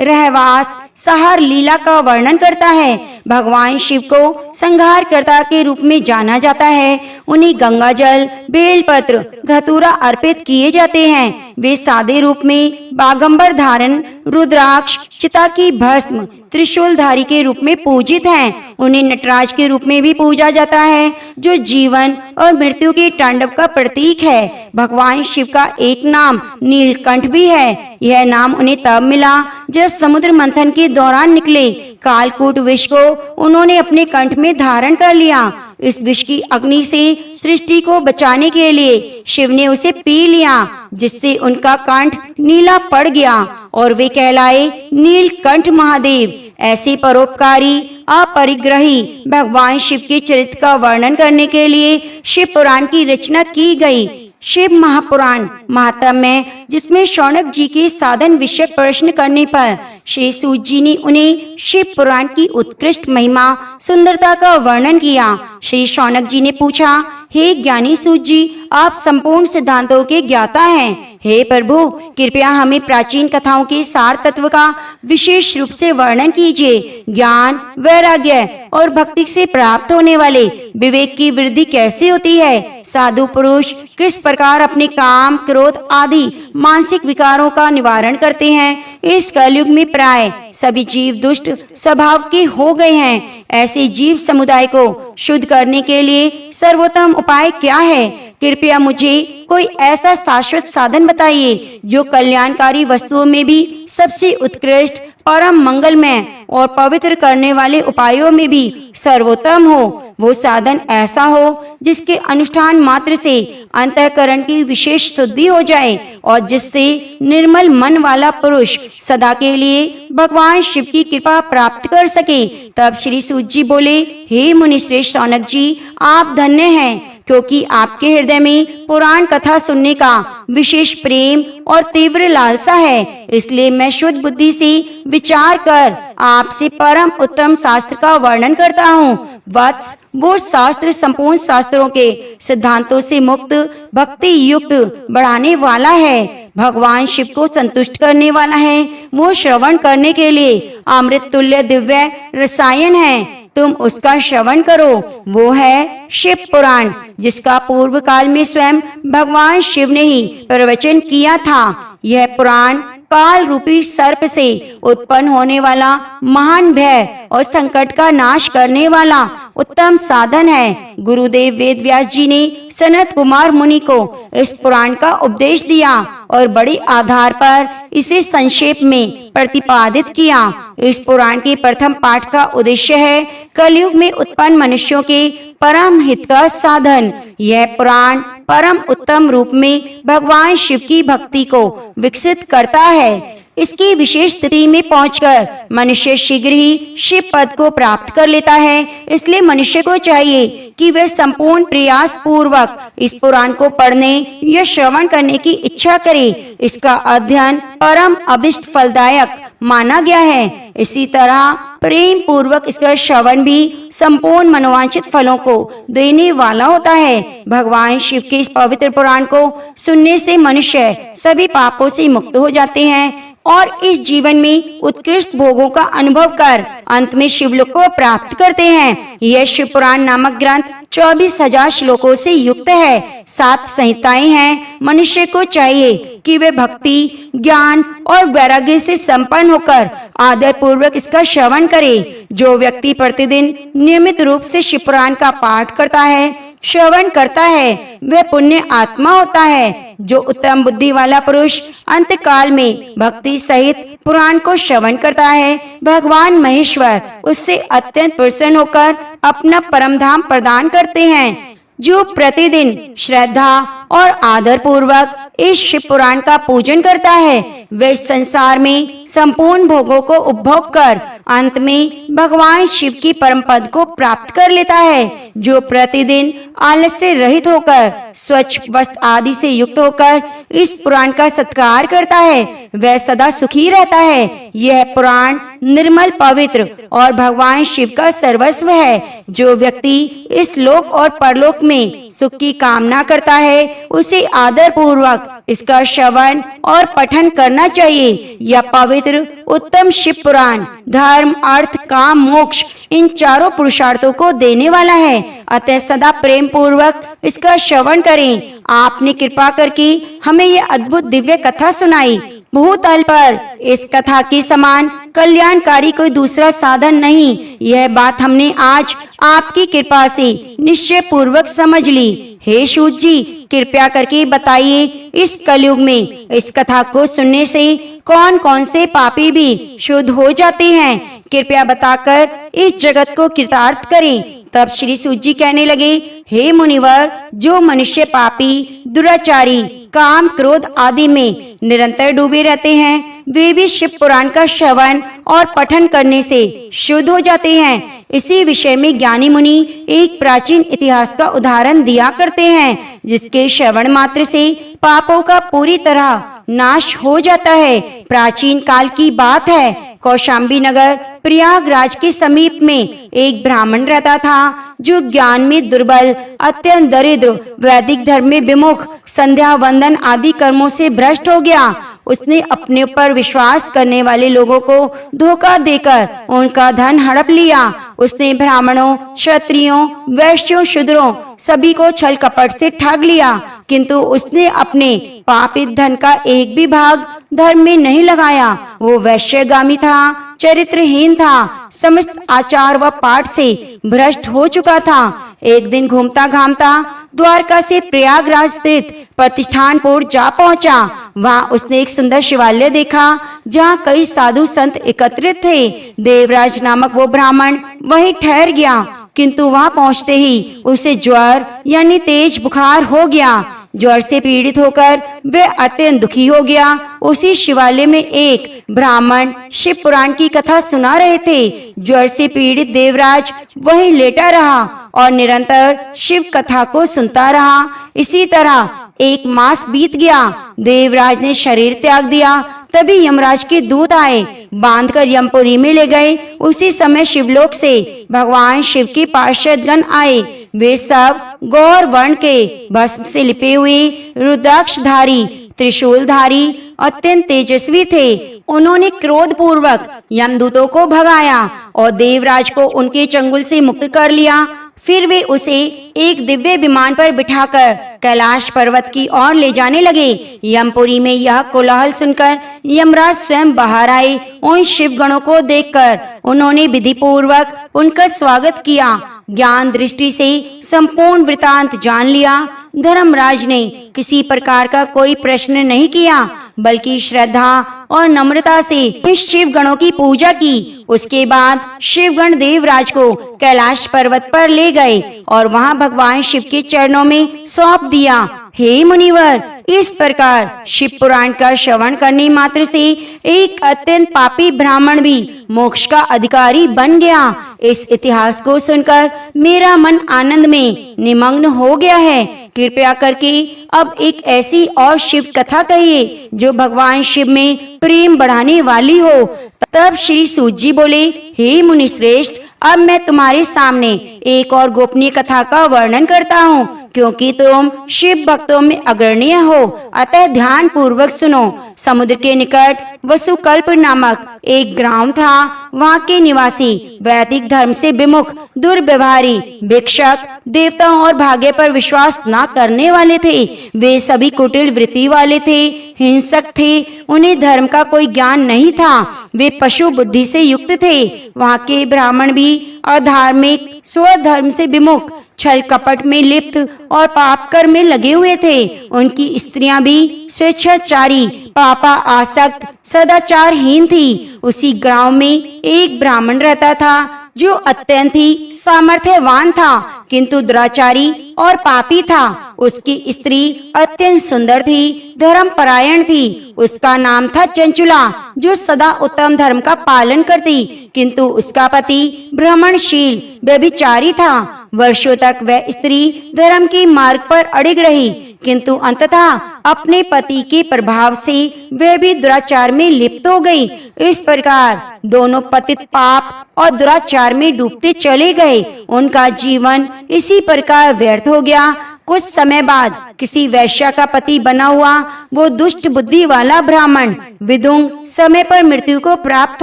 रहवास, सहार लीला का वर्णन करता है। भगवान शिव को संहारकर्ता के रूप में जाना जाता है। उन्हें गंगा जल, बेलपत्र, धतूरा अर्पित किए जाते हैं। वे सादे रूप में बागंबर धारण, रुद्राक्ष, चिता की भस्म, त्रिशूलधारी के रूप में पूजित हैं। उन्हें नटराज के रूप में भी पूजा जाता है, जो जीवन और मृत्यु के तांडव का प्रतीक है। भगवान शिव का एक नाम नीलकंठ भी है। यह नाम उन्हें तब मिला जब समुद्र मंथन के दौरान निकले कालकूट विष को उन्होंने अपने कंठ में धारण कर लिया। इस विष की अग्नि से सृष्टि को बचाने के लिए शिव ने उसे पी लिया, जिससे उनका कंठ नीला पड़ गया और वे कहलाए नीलकंठ महादेव। ऐसे परोपकारी, अपरिग्रही भगवान शिव के चरित्र का वर्णन करने के लिए शिव पुराण की रचना की गई। शिव महापुराण महात्म्य है, जिसमें शौनक जी के साधन विषयक प्रश्न करने पर श्री सूत जी ने उन्हें शिव पुराण की उत्कृष्ट महिमा, सुंदरता का वर्णन किया। श्री शौनक जी ने पूछा, हे ज्ञानी सूत जी, आप संपूर्ण सिद्धांतों के ज्ञाता हैं। हे प्रभु, कृपया हमें प्राचीन कथाओं के सार तत्व का विशेष रूप से वर्णन कीजिए। ज्ञान, वैराग्य और भक्ति से प्राप्त होने वाले विवेक की वृद्धि कैसे होती है? साधु पुरुष किस प्रकार अपने काम, क्रोध आदि मानसिक विकारों का निवारण करते हैं? इस कलयुग में प्राय सभी जीव दुष्ट स्वभाव के हो गए हैं। ऐसे जीव समुदाय को शुद्ध करने के लिए सर्वोत्तम उपाय क्या है? कृपया मुझे कोई ऐसा शाश्वत साधन बताइए जो कल्याणकारी वस्तुओं में भी सबसे उत्कृष्ट, परम मंगलमय और पवित्र करने वाले उपायों में भी सर्वोत्तम हो। वो साधन ऐसा हो जिसके अनुष्ठान मात्र से अंतःकरण की विशेष शुद्धि हो जाए और जिससे निर्मल मन वाला पुरुष सदा के लिए भगवान शिव की कृपा प्राप्त कर सके। तब श्री सूत जी बोले, हे मुनिश्रेष्ठ शौनक जी, आप धन्य हैं, क्योंकि आपके हृदय में पुराण कथा सुनने का विशेष प्रेम और तीव्र लालसा है। इसलिए मैं शुद्ध बुद्धि से विचार कर आपसे परम उत्तम शास्त्र का वर्णन करता हूँ। वत्स, वो शास्त्र संपूर्ण शास्त्रों के सिद्धांतों से मुक्त, भक्ति युक्त बढ़ाने वाला है, भगवान शिव को संतुष्ट करने वाला है। वो श्रवण करने के लिए अमृत तुल्य दिव्य रसायन है। तुम उसका श्रवण करो। वो है शिव पुराण, जिसका पूर्व काल में स्वयं भगवान शिव ने ही प्रवचन किया था। यह पुराण काल रूपी सर्प से उत्पन्न होने वाला महान भय और संकट का नाश करने वाला उत्तम साधन है। गुरुदेव वेद व्यास जी ने सनत कुमार मुनि को इस पुराण का उपदेश दिया और बड़े आधार पर इसे संक्षेप में प्रतिपादित किया। इस पुराण के प्रथम पाठ का उद्देश्य है कलयुग में उत्पन्न मनुष्यों के परम हित का साधन। यह पुराण परम उत्तम रूप में भगवान शिव की भक्ति को विकसित करता है। इसकी विशेष स्थिति में पहुंचकर मनुष्य शीघ्र ही शिव पद को प्राप्त कर लेता है। इसलिए मनुष्य को चाहिए कि वह संपूर्ण प्रयास पूर्वक इस पुराण को पढ़ने या श्रवण करने की इच्छा करे। इसका अध्ययन परम अभिष्ट फलदायक माना गया है। इसी तरह प्रेम पूर्वक इसका श्रवण भी संपूर्ण मनोवांछित फलों को देने वाला होता है। भगवान शिव के इस पवित्र पुराण को सुनने से मनुष्य सभी पापों से मुक्त हो जाते हैं और इस जीवन में उत्कृष्ट भोगों का अनुभव कर अंत में शिवलोक को प्राप्त करते हैं। यह शिव पुराण नामक ग्रंथ 24,000 श्लोकों से युक्त है। 7 संहिताएं हैं। मनुष्य को चाहिए कि वे भक्ति, ज्ञान और वैराग्य से संपन्न होकर आदर पूर्वक इसका श्रवण करे। जो व्यक्ति प्रतिदिन नियमित रूप से शिव पुराण का पाठ करता है, श्रवण करता है, वह पुण्य आत्मा होता है। जो उत्तम बुद्धि वाला पुरुष अंत काल में भक्ति सहित पुराण को श्रवण करता है, भगवान महेश्वर उससे अत्यंत प्रसन्न होकर अपना परम धाम प्रदान करते हैं। जो प्रतिदिन श्रद्धा और आदर पूर्वक इस शिव पुराण का पूजन करता है, वह संसार में संपूर्ण भोगों को उपभोग कर अंत में भगवान शिव की परम पद को प्राप्त कर लेता है। जो प्रतिदिन आलस्य से रहित होकर स्वच्छ वस्त्र आदि से युक्त होकर इस पुराण का सत्कार करता है, वह सदा सुखी रहता है। यह पुराण निर्मल, पवित्र और भगवान शिव का सर्वस्व है। जो व्यक्ति इस लोक और परलोक में सुख की कामना करता है, उसे आदर पूर्वक इसका श्रवण और पठन करना चाहिए। यह पवित्र उत्तम शिव पुराण धर्म, अर्थ, काम, मोक्ष इन चारों पुरुषार्थों को देने वाला है। अतः सदा प्रेम पूर्वक इसका श्रवण करें। आपने कृपा करके हमें ये अद्भुत दिव्य कथा सुनाई। भूतल पर इस कथा के समान कल्याणकारी कोई दूसरा साधन नहीं। यह बात हमने आज आपकी कृपा से निश्चय पूर्वक समझ ली। हे सूत जी, कृपया करके बताइए, इस कलयुग में इस कथा को सुनने से कौन कौन से पापी भी शुद्ध हो जाते हैं? कृपया बताकर इस जगत को कृतार्थ करें। तब श्री सूत जी कहने लगे, हे मुनिवर, जो मनुष्य पापी, दुराचारी, काम, क्रोध आदि में निरंतर डूबे रहते हैं, वे भी शिव पुराण का श्रवण और पठन करने से शुद्ध हो जाते हैं। इसी विषय में ज्ञानी मुनि एक प्राचीन इतिहास का उदाहरण दिया करते हैं, जिसके श्रवण मात्र से पापों का पूरी तरह नाश हो जाता है। प्राचीन काल की बात है। कौशाम्बी नगर प्रयागराज के समीप में एक ब्राह्मण रहता था, जो ज्ञान में दुर्बल, अत्यंत दरिद्र, वैदिक धर्म में विमुख, संध्या वंदन आदि कर्मों से भ्रष्ट हो गया। उसने अपने ऊपर विश्वास करने वाले लोगों को धोखा देकर उनका धन हड़प लिया। उसने ब्राह्मणों, क्षत्रियों, वैश्यों, शूद्रों सभी को छल कपट से ठग लिया, किंतु उसने अपने पापित धन का एक भी भाग धर्म में नहीं लगाया। वो वैश्यगामी था, चरित्रहीन था, समस्त आचार व पाठ से भ्रष्ट हो चुका था। एक दिन घूमता घामता द्वारका से प्रयागराज स्थित प्रतिष्ठानपुर जा पहुंचा। वहां उसने एक सुंदर शिवालय देखा, जहां कई साधु संत एकत्रित थे। देवराज नामक वो ब्राह्मण वहीं ठहर गया, किंतु वहां पहुंचते ही उसे ज्वर यानी तेज बुखार हो गया। ज्वर से पीड़ित होकर वे अत्यंत दुखी हो गया। उसी शिवालय में एक ब्राह्मण शिव पुराण की कथा सुना रहे थे। ज्वर से पीड़ित देवराज वहीं लेटा रहा और निरंतर शिव कथा को सुनता रहा। इसी तरह एक मास बीत गया। देवराज ने शरीर त्याग दिया। तभी यमराज के दूत आए, बांधकर यमपुरी में ले गए। उसी समय शिवलोक से भगवान शिव के पार्षदगण आए। वे सब गौर वर्ण के भस्म से लिपे हुए, रुद्राक्षधारी, त्रिशूलधारी, अत्यंत तेजस्वी थे। उन्होंने क्रोध पूर्वक यमदूतों को भगाया और देवराज को उनके चंगुल से मुक्त कर लिया। फिर वे उसे एक दिव्य विमान पर बिठाकर कैलाश पर्वत की ओर ले जाने लगे। यमपुरी में यह कोलाहल सुनकर यमराज स्वयं बाहर आए। उन शिवगणों को देखकर उन्होंने विधि पूर्वक उनका स्वागत किया। ज्ञान दृष्टि से संपूर्ण वृतांत जान लिया। धर्मराज ने किसी प्रकार का कोई प्रश्न नहीं किया, बल्कि श्रद्धा और नम्रता से इस शिव गणों की पूजा की। उसके बाद शिवगण देवराज को कैलाश पर्वत पर ले गए और वहां भगवान शिव के चरणों में सौंप दिया। हे मुनिवर, इस प्रकार शिव पुराण का श्रवण करने मात्र से एक अत्यंत पापी ब्राह्मण भी मोक्ष का अधिकारी बन गया। इस इतिहास को सुनकर मेरा मन आनंद में निमग्न हो गया है। कृपया करके अब एक ऐसी और शिव कथा कहिए जो भगवान शिव में प्रेम बढ़ाने वाली हो। तब श्री सूत जी बोले, हे मुनि श्रेष्ठ, अब मैं तुम्हारे सामने एक और गोपनीय कथा का वर्णन करता हूँ, क्योंकि तुम शिव भक्तों में अग्रणीय हो, अतः ध्यान पूर्वक सुनो। समुद्र के निकट वसुकल्प नामक एक ग्राम था। वहाँ के निवासी वैदिक धर्म से विमुख, दुर्व्यवहारी, भिक्षक, देवताओं और भाग्य पर विश्वास न करने वाले थे। वे सभी कुटिल वृत्ति वाले थे, हिंसक थे। उन्हें धर्म का कोई ज्ञान नहीं था। वे पशु बुद्धि से युक्त थे। वहाँ के ब्राह्मण भी अधार्मिक, स्वधर्म से विमुख, छल कपट में लिप्त और पाप कर्म में लगे हुए थे। उनकी स्त्रियां भी स्वेच्छाचारी, पापा आसक्त, सदाचारहीन थी। उसी गांव में एक ब्राह्मण रहता था, जो अत्यंत ही सामर्थ्यवान था, किंतु दुराचारी और पापी था। उसकी स्त्री अत्यंत सुंदर थी, धर्म परायण थी। उसका नाम था चंचुला, जो सदा उत्तम धर्म का पालन करती, किंतु उसका पति ब्राह्मणशील व्यभिचारी था। वर्षों तक वह स्त्री धर्म के मार्ग पर अड़िग रही, किंतु अंततः अपने पति के प्रभाव से वह भी दुराचार में लिप्त हो गई। इस प्रकार दोनों पतित पाप और दुराचार में डूबते चले गए। उनका जीवन इसी प्रकार व्यर्थ हो गया। कुछ समय बाद किसी वैश्या का पति बना हुआ वो दुष्ट बुद्धि वाला ब्राह्मण विदुंग समय पर मृत्यु को प्राप्त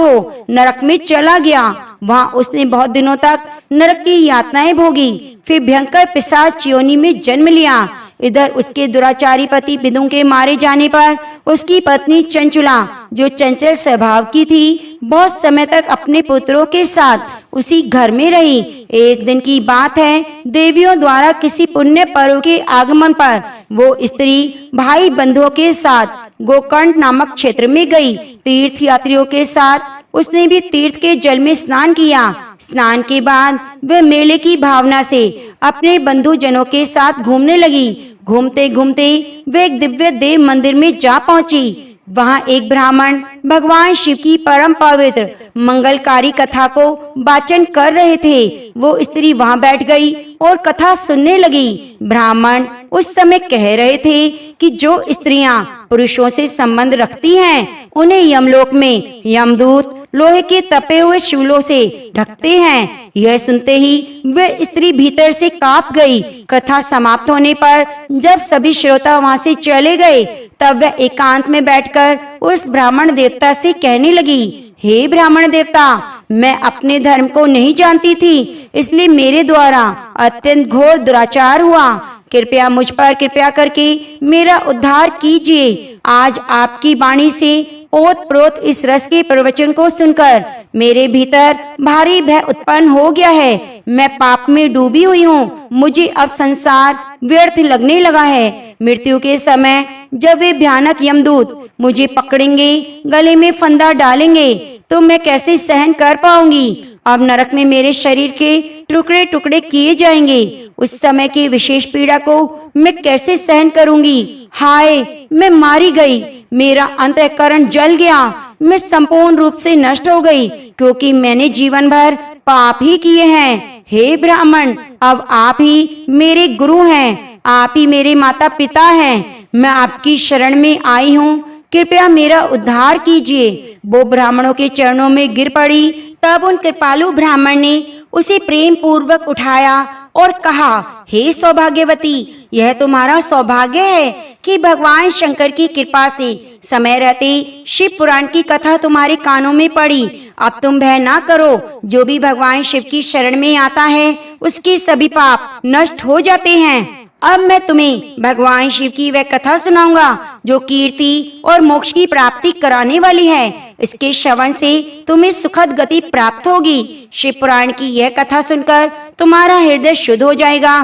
हो नरक में चला गया। वहाँ उसने बहुत दिनों तक नरक की यातनाएं भोगी, फिर भयंकर पिशाच योनि में जन्म लिया। इधर उसके दुराचारी पति विदुंग के मारे जाने पर उसकी पत्नी चंचुला, जो चंचल स्वभाव की थी, बहुत समय तक अपने पुत्रों के साथ उसी घर में रही। एक दिन की बात है, देवियों द्वारा किसी पुण्य पर्व के आगमन पर वो स्त्री भाई बंधुओं के साथ गोकर्ण नामक क्षेत्र में गई। तीर्थ यात्रियों के साथ उसने भी तीर्थ के जल में स्नान किया। स्नान के बाद वह मेले की भावना से अपने बंधु जनों के साथ घूमने लगी। घूमते घूमते वे एक दिव्य देव मंदिर में जा पहुंची। वहां एक ब्राह्मण भगवान शिव की परम पवित्र मंगलकारी कथा को वाचन कर रहे थे। वो स्त्री वहां बैठ गई और कथा सुनने लगी। ब्राह्मण उस समय कह रहे थे कि जो स्त्रियां पुरुषों से संबंध रखती हैं, उन्हें यमलोक में यमदूत लोहे के तपे हुए शूलों से ढकते हैं। यह सुनते ही वह स्त्री भीतर से कांप गई। कथा समाप्त होने पर जब सभी श्रोता वहां से चले गए, तब वह एकांत में बैठकर उस ब्राह्मण देवता से कहने लगी, हे ब्राह्मण देवता, मैं अपने धर्म को नहीं जानती थी, इसलिए मेरे द्वारा अत्यंत घोर दुराचार हुआ। कृपया मुझ पर कृपया करके मेरा उद्धार कीजिए। आज आपकी वाणी से ओत प्रोत इस रस के प्रवचन को सुनकर मेरे भीतर भारी भय उत्पन्न हो गया है। मैं पाप में डूबी हुई हूँ। मुझे अब संसार व्यर्थ लगने लगा है। मृत्यु के समय जब वे भयानक यमदूत मुझे पकड़ेंगे, गले में फंदा डालेंगे, तो मैं कैसे सहन कर पाऊंगी। अब नरक में मेरे शरीर के टुकड़े टुकड़े किए जाएंगे। उस समय की विशेष पीड़ा को मैं कैसे सहन करूंगी। हाय, मैं मारी गई, मेरा अंतःकरण जल गया, मैं संपूर्ण रूप से नष्ट हो गई, क्योंकि मैंने जीवन भर पाप ही किए हैं। हे ब्राह्मण, अब आप ही मेरे गुरु हैं, आप ही मेरे माता पिता हैं। मैं आपकी शरण में आई हूँ, कृपया मेरा उद्धार कीजिए। वो ब्राह्मणों के चरणों में गिर पड़ी। तब उन कृपालु ब्राह्मण ने उसे प्रेम पूर्वक उठाया और कहा, हे सौभाग्यवती, यह तुम्हारा सौभाग्य है कि भगवान शंकर की कृपा से समय रहते शिव पुराण की कथा तुम्हारे कानों में पड़ी। अब तुम भय ना करो। जो भी भगवान शिव की शरण में आता है, उसके सभी पाप नष्ट हो जाते हैं। अब मैं तुम्हें भगवान शिव की वह कथा सुनाऊंगा जो कीर्ति और मोक्ष की प्राप्ति कराने वाली है। इसके श्रवण से तुम्हें सुखद गति प्राप्त होगी। शिव पुराण की यह कथा सुनकर तुम्हारा हृदय शुद्ध हो जाएगा।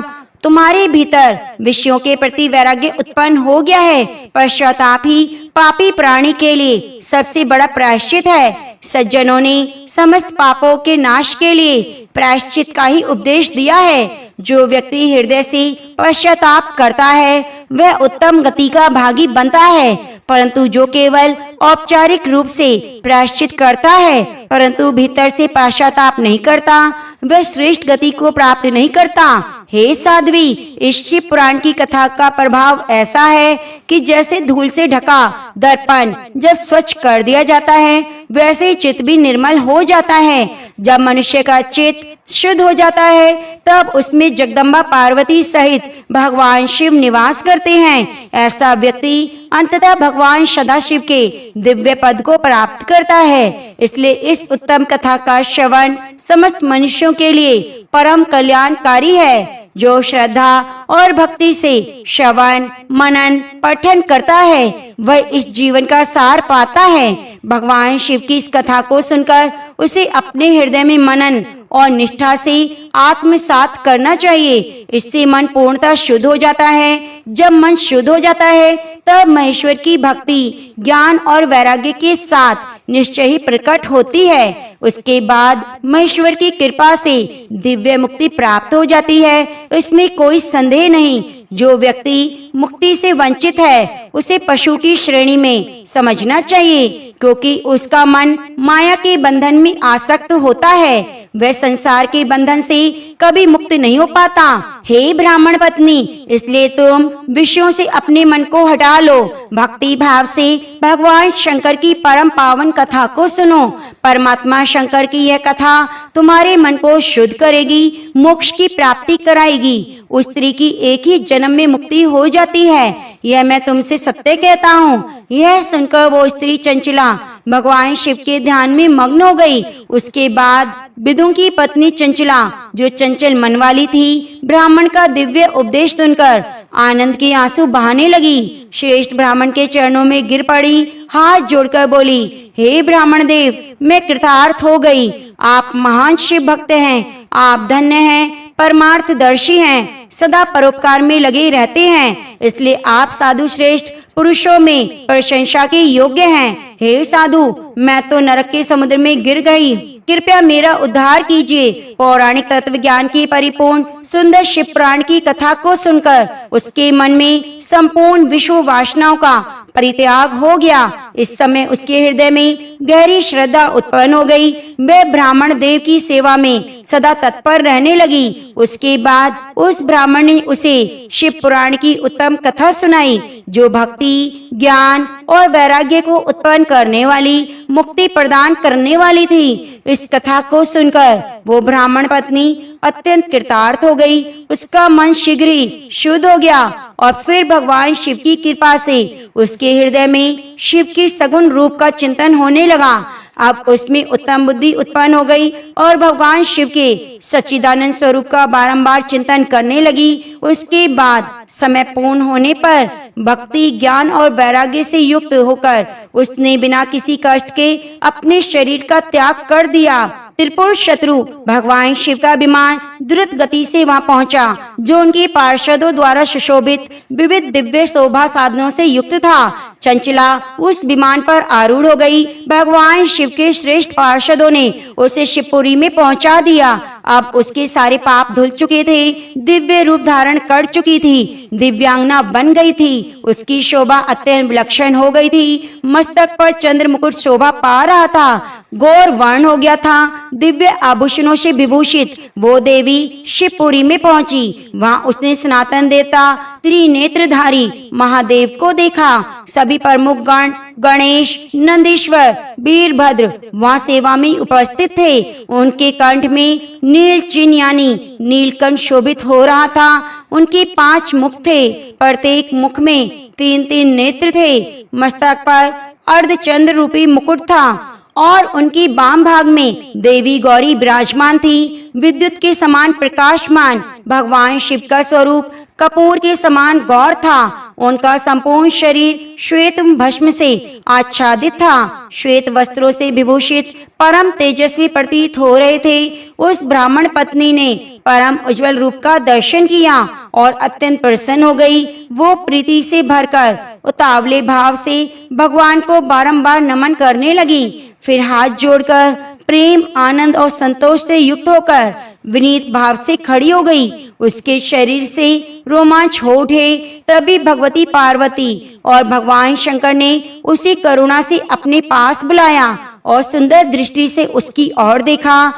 तुम्हारे भीतर विषयों के प्रति वैराग्य उत्पन्न हो गया है। पश्चाताप ही पापी प्राणी के लिए सबसे बड़ा प्रायश्चित है। सज्जनों ने समस्त पापों के नाश के लिए प्रायश्चित का ही उपदेश दिया है। जो व्यक्ति हृदय से पश्चाताप करता है, वह उत्तम गति का भागी बनता है। परंतु जो केवल औपचारिक रूप से प्रायश्चित करता है, परंतु भीतर से पश्चाताप नहीं करता, वह श्रेष्ठ गति को प्राप्त नहीं करता। हे साध्वी, इस शिव पुराण की कथा का प्रभाव ऐसा है कि जैसे धूल से ढका दर्पण जब स्वच्छ कर दिया जाता है, वैसे ही चित्त भी निर्मल हो जाता है। जब मनुष्य का चित्त शुद्ध हो जाता है, तब उसमें जगदम्बा पार्वती सहित भगवान शिव निवास करते हैं। ऐसा व्यक्ति अंततः भगवान सदाशिव के दिव्य पद को प्राप्त करता है। इसलिए इस उत्तम कथा का श्रवण समस्त मनुष्यों के लिए परम कल्याणकारी है। जो श्रद्धा और भक्ति से श्रवण मनन पठन करता है, वह इस जीवन का सार पाता है। भगवान शिव की इस कथा को सुनकर उसे अपने हृदय में मनन और निष्ठा से आत्मसात करना चाहिए। इससे मन पूर्णतः शुद्ध हो जाता है। जब मन शुद्ध हो जाता है, तब महेश्वर की भक्ति ज्ञान और वैराग्य के साथ निश्चय ही प्रकट होती है। उसके बाद महेश्वर की कृपा से दिव्य मुक्ति प्राप्त हो जाती है। इसमें कोई संदेह नहीं। जो व्यक्ति मुक्ति से वंचित है, उसे पशु की श्रेणी में समझना चाहिए, क्योंकि उसका मन माया के बंधन में आसक्त होता है। वह संसार के बंधन से कभी मुक्त नहीं हो पाता। हे ब्राह्मण पत्नी, इसलिए तुम विषयों से अपने मन को हटा लो, भक्ति भाव से भगवान शंकर की परम पावन कथा को सुनो। परमात्मा शंकर की यह कथा तुम्हारे मन को शुद्ध करेगी, मोक्ष की प्राप्ति कराएगी। उस स्त्री की एक ही जन्म में मुक्ति हो जाती है, यह मैं तुमसे सत्य कहता हूँ। यह सुनकर वो स्त्री चंचला भगवान शिव के ध्यान में मग्न हो गई। उसके बाद विदुर की पत्नी चंचला, जो चंचल मन वाली थी, ब्राह्मण का दिव्य उपदेश सुनकर आनंद के आंसू बहाने लगी। श्रेष्ठ ब्राह्मण के चरणों में गिर पड़ी, हाथ जोड़कर बोली, हे ब्राह्मण देव, मैं कृतार्थ हो गई। आप महान शिव भक्त हैं, आप धन्य हैं, परमार्थदर्शी हैं, सदा परोपकार में लगे रहते हैं, इसलिए आप साधु श्रेष्ठ पुरुषों में प्रशंसा के योग्य हैं। हे साधु, मैं तो नरक के समुद्र में गिर गई, कृपया मेरा उद्धार कीजिए। पौराणिक तत्व ज्ञान की परिपूर्ण सुंदर शिव पुराण की कथा को सुनकर उसके मन में संपूर्ण विश्व वासनाओं का परित्याग हो गया। इस समय उसके हृदय में गहरी श्रद्धा उत्पन्न हो गई। वह ब्राह्मण देव की सेवा में सदा तत्पर रहने लगी। उसके बाद उस ब्राह्मण ने उसे शिव पुराण की उत्तम कथा सुनाई, जो भक्ति, ज्ञान और वैराग्य को उत्पन्न करने वाली, मुक्ति प्रदान करने वाली थी। इस कथा को सुनकर वो ब्राह्मण पत्नी अत्यंत कृतार्थ हो गई। उसका मन शीघ्र ही शुद्ध हो गया और फिर भगवान शिव की कृपा से उसके हृदय में शिव की सगुण रूप का चिंतन होने लगा। अब उसमें उत्तम बुद्धि उत्पन्न हो गई और भगवान शिव के सच्चिदानंद स्वरूप का बारंबार चिंतन करने लगी। उसके बाद समय पूर्ण होने पर भक्ति, ज्ञान और वैराग्य से युक्त होकर उसने बिना किसी कष्ट के अपने शरीर का त्याग कर दिया। त्रिपुर शत्रु भगवान शिव का विमान द्रुत गति से वहां पहुंचा, जो उनके पार्षदों द्वारा सुशोभित विविध दिव्य शोभा साधनों से युक्त था। चंचला उस विमान पर आरूढ़ हो गई। भगवान शिव के श्रेष्ठ पार्षदों ने उसे शिवपुरी में पहुंचा दिया। अब उसके सारे पाप धुल चुके थे, दिव्य रूप धारण कर चुकी थी, दिव्यांगना बन गई थी। उसकी शोभा अत्यंत विलक्षण हो गई थी। मस्तक पर चंद्र मुकुट शोभा पा रहा था, गौर वर्ण हो गया था। दिव्य आभूषणों से विभूषित वो देवी शिवपुरी में पहुंची। वहां उसने सनातन देवता त्रिनेत्रधारी महादेव को देखा। सभी प्रमुख गण, गणेश, नंदीश्वर, वीरभद्र वहां सेवा में उपस्थित थे। उनके कंठ में नील चिन्ह यानी नीलकंठ शोभित हो रहा था। उनके 5 मुख थे, प्रत्येक मुख में 3-3 नेत्र थे। मस्तक पर अर्धचंद्र रूपी मुकुट था और उनकी वाम भाग में देवी गौरी विराजमान थी। विद्युत के समान प्रकाशमान भगवान शिव का स्वरूप कपूर के समान गौर था। उनका संपूर्ण शरीर श्वेत भस्म से आच्छादित था। श्वेत वस्त्रों से विभूषित परम तेजस्वी प्रतीत हो रहे थे। उस ब्राह्मण पत्नी ने परम उज्जवल रूप का दर्शन किया और अत्यंत प्रसन्न हो गई। वो प्रीति से भरकर उतावले भाव से भगवान को बारंबार नमन करने लगी। फिर हाथ जोड़कर प्रेम, आनंद और संतोष से युक्त होकर विनीत भाव से खड़ी हो गई। उसके शरीर से रोमांच हो उठे। तभी भगवती पार्वती और भगवान शंकर ने उसी करुणा से अपने पास बुलाया और सुंदर दृष्टि से उसकी ओर देखा।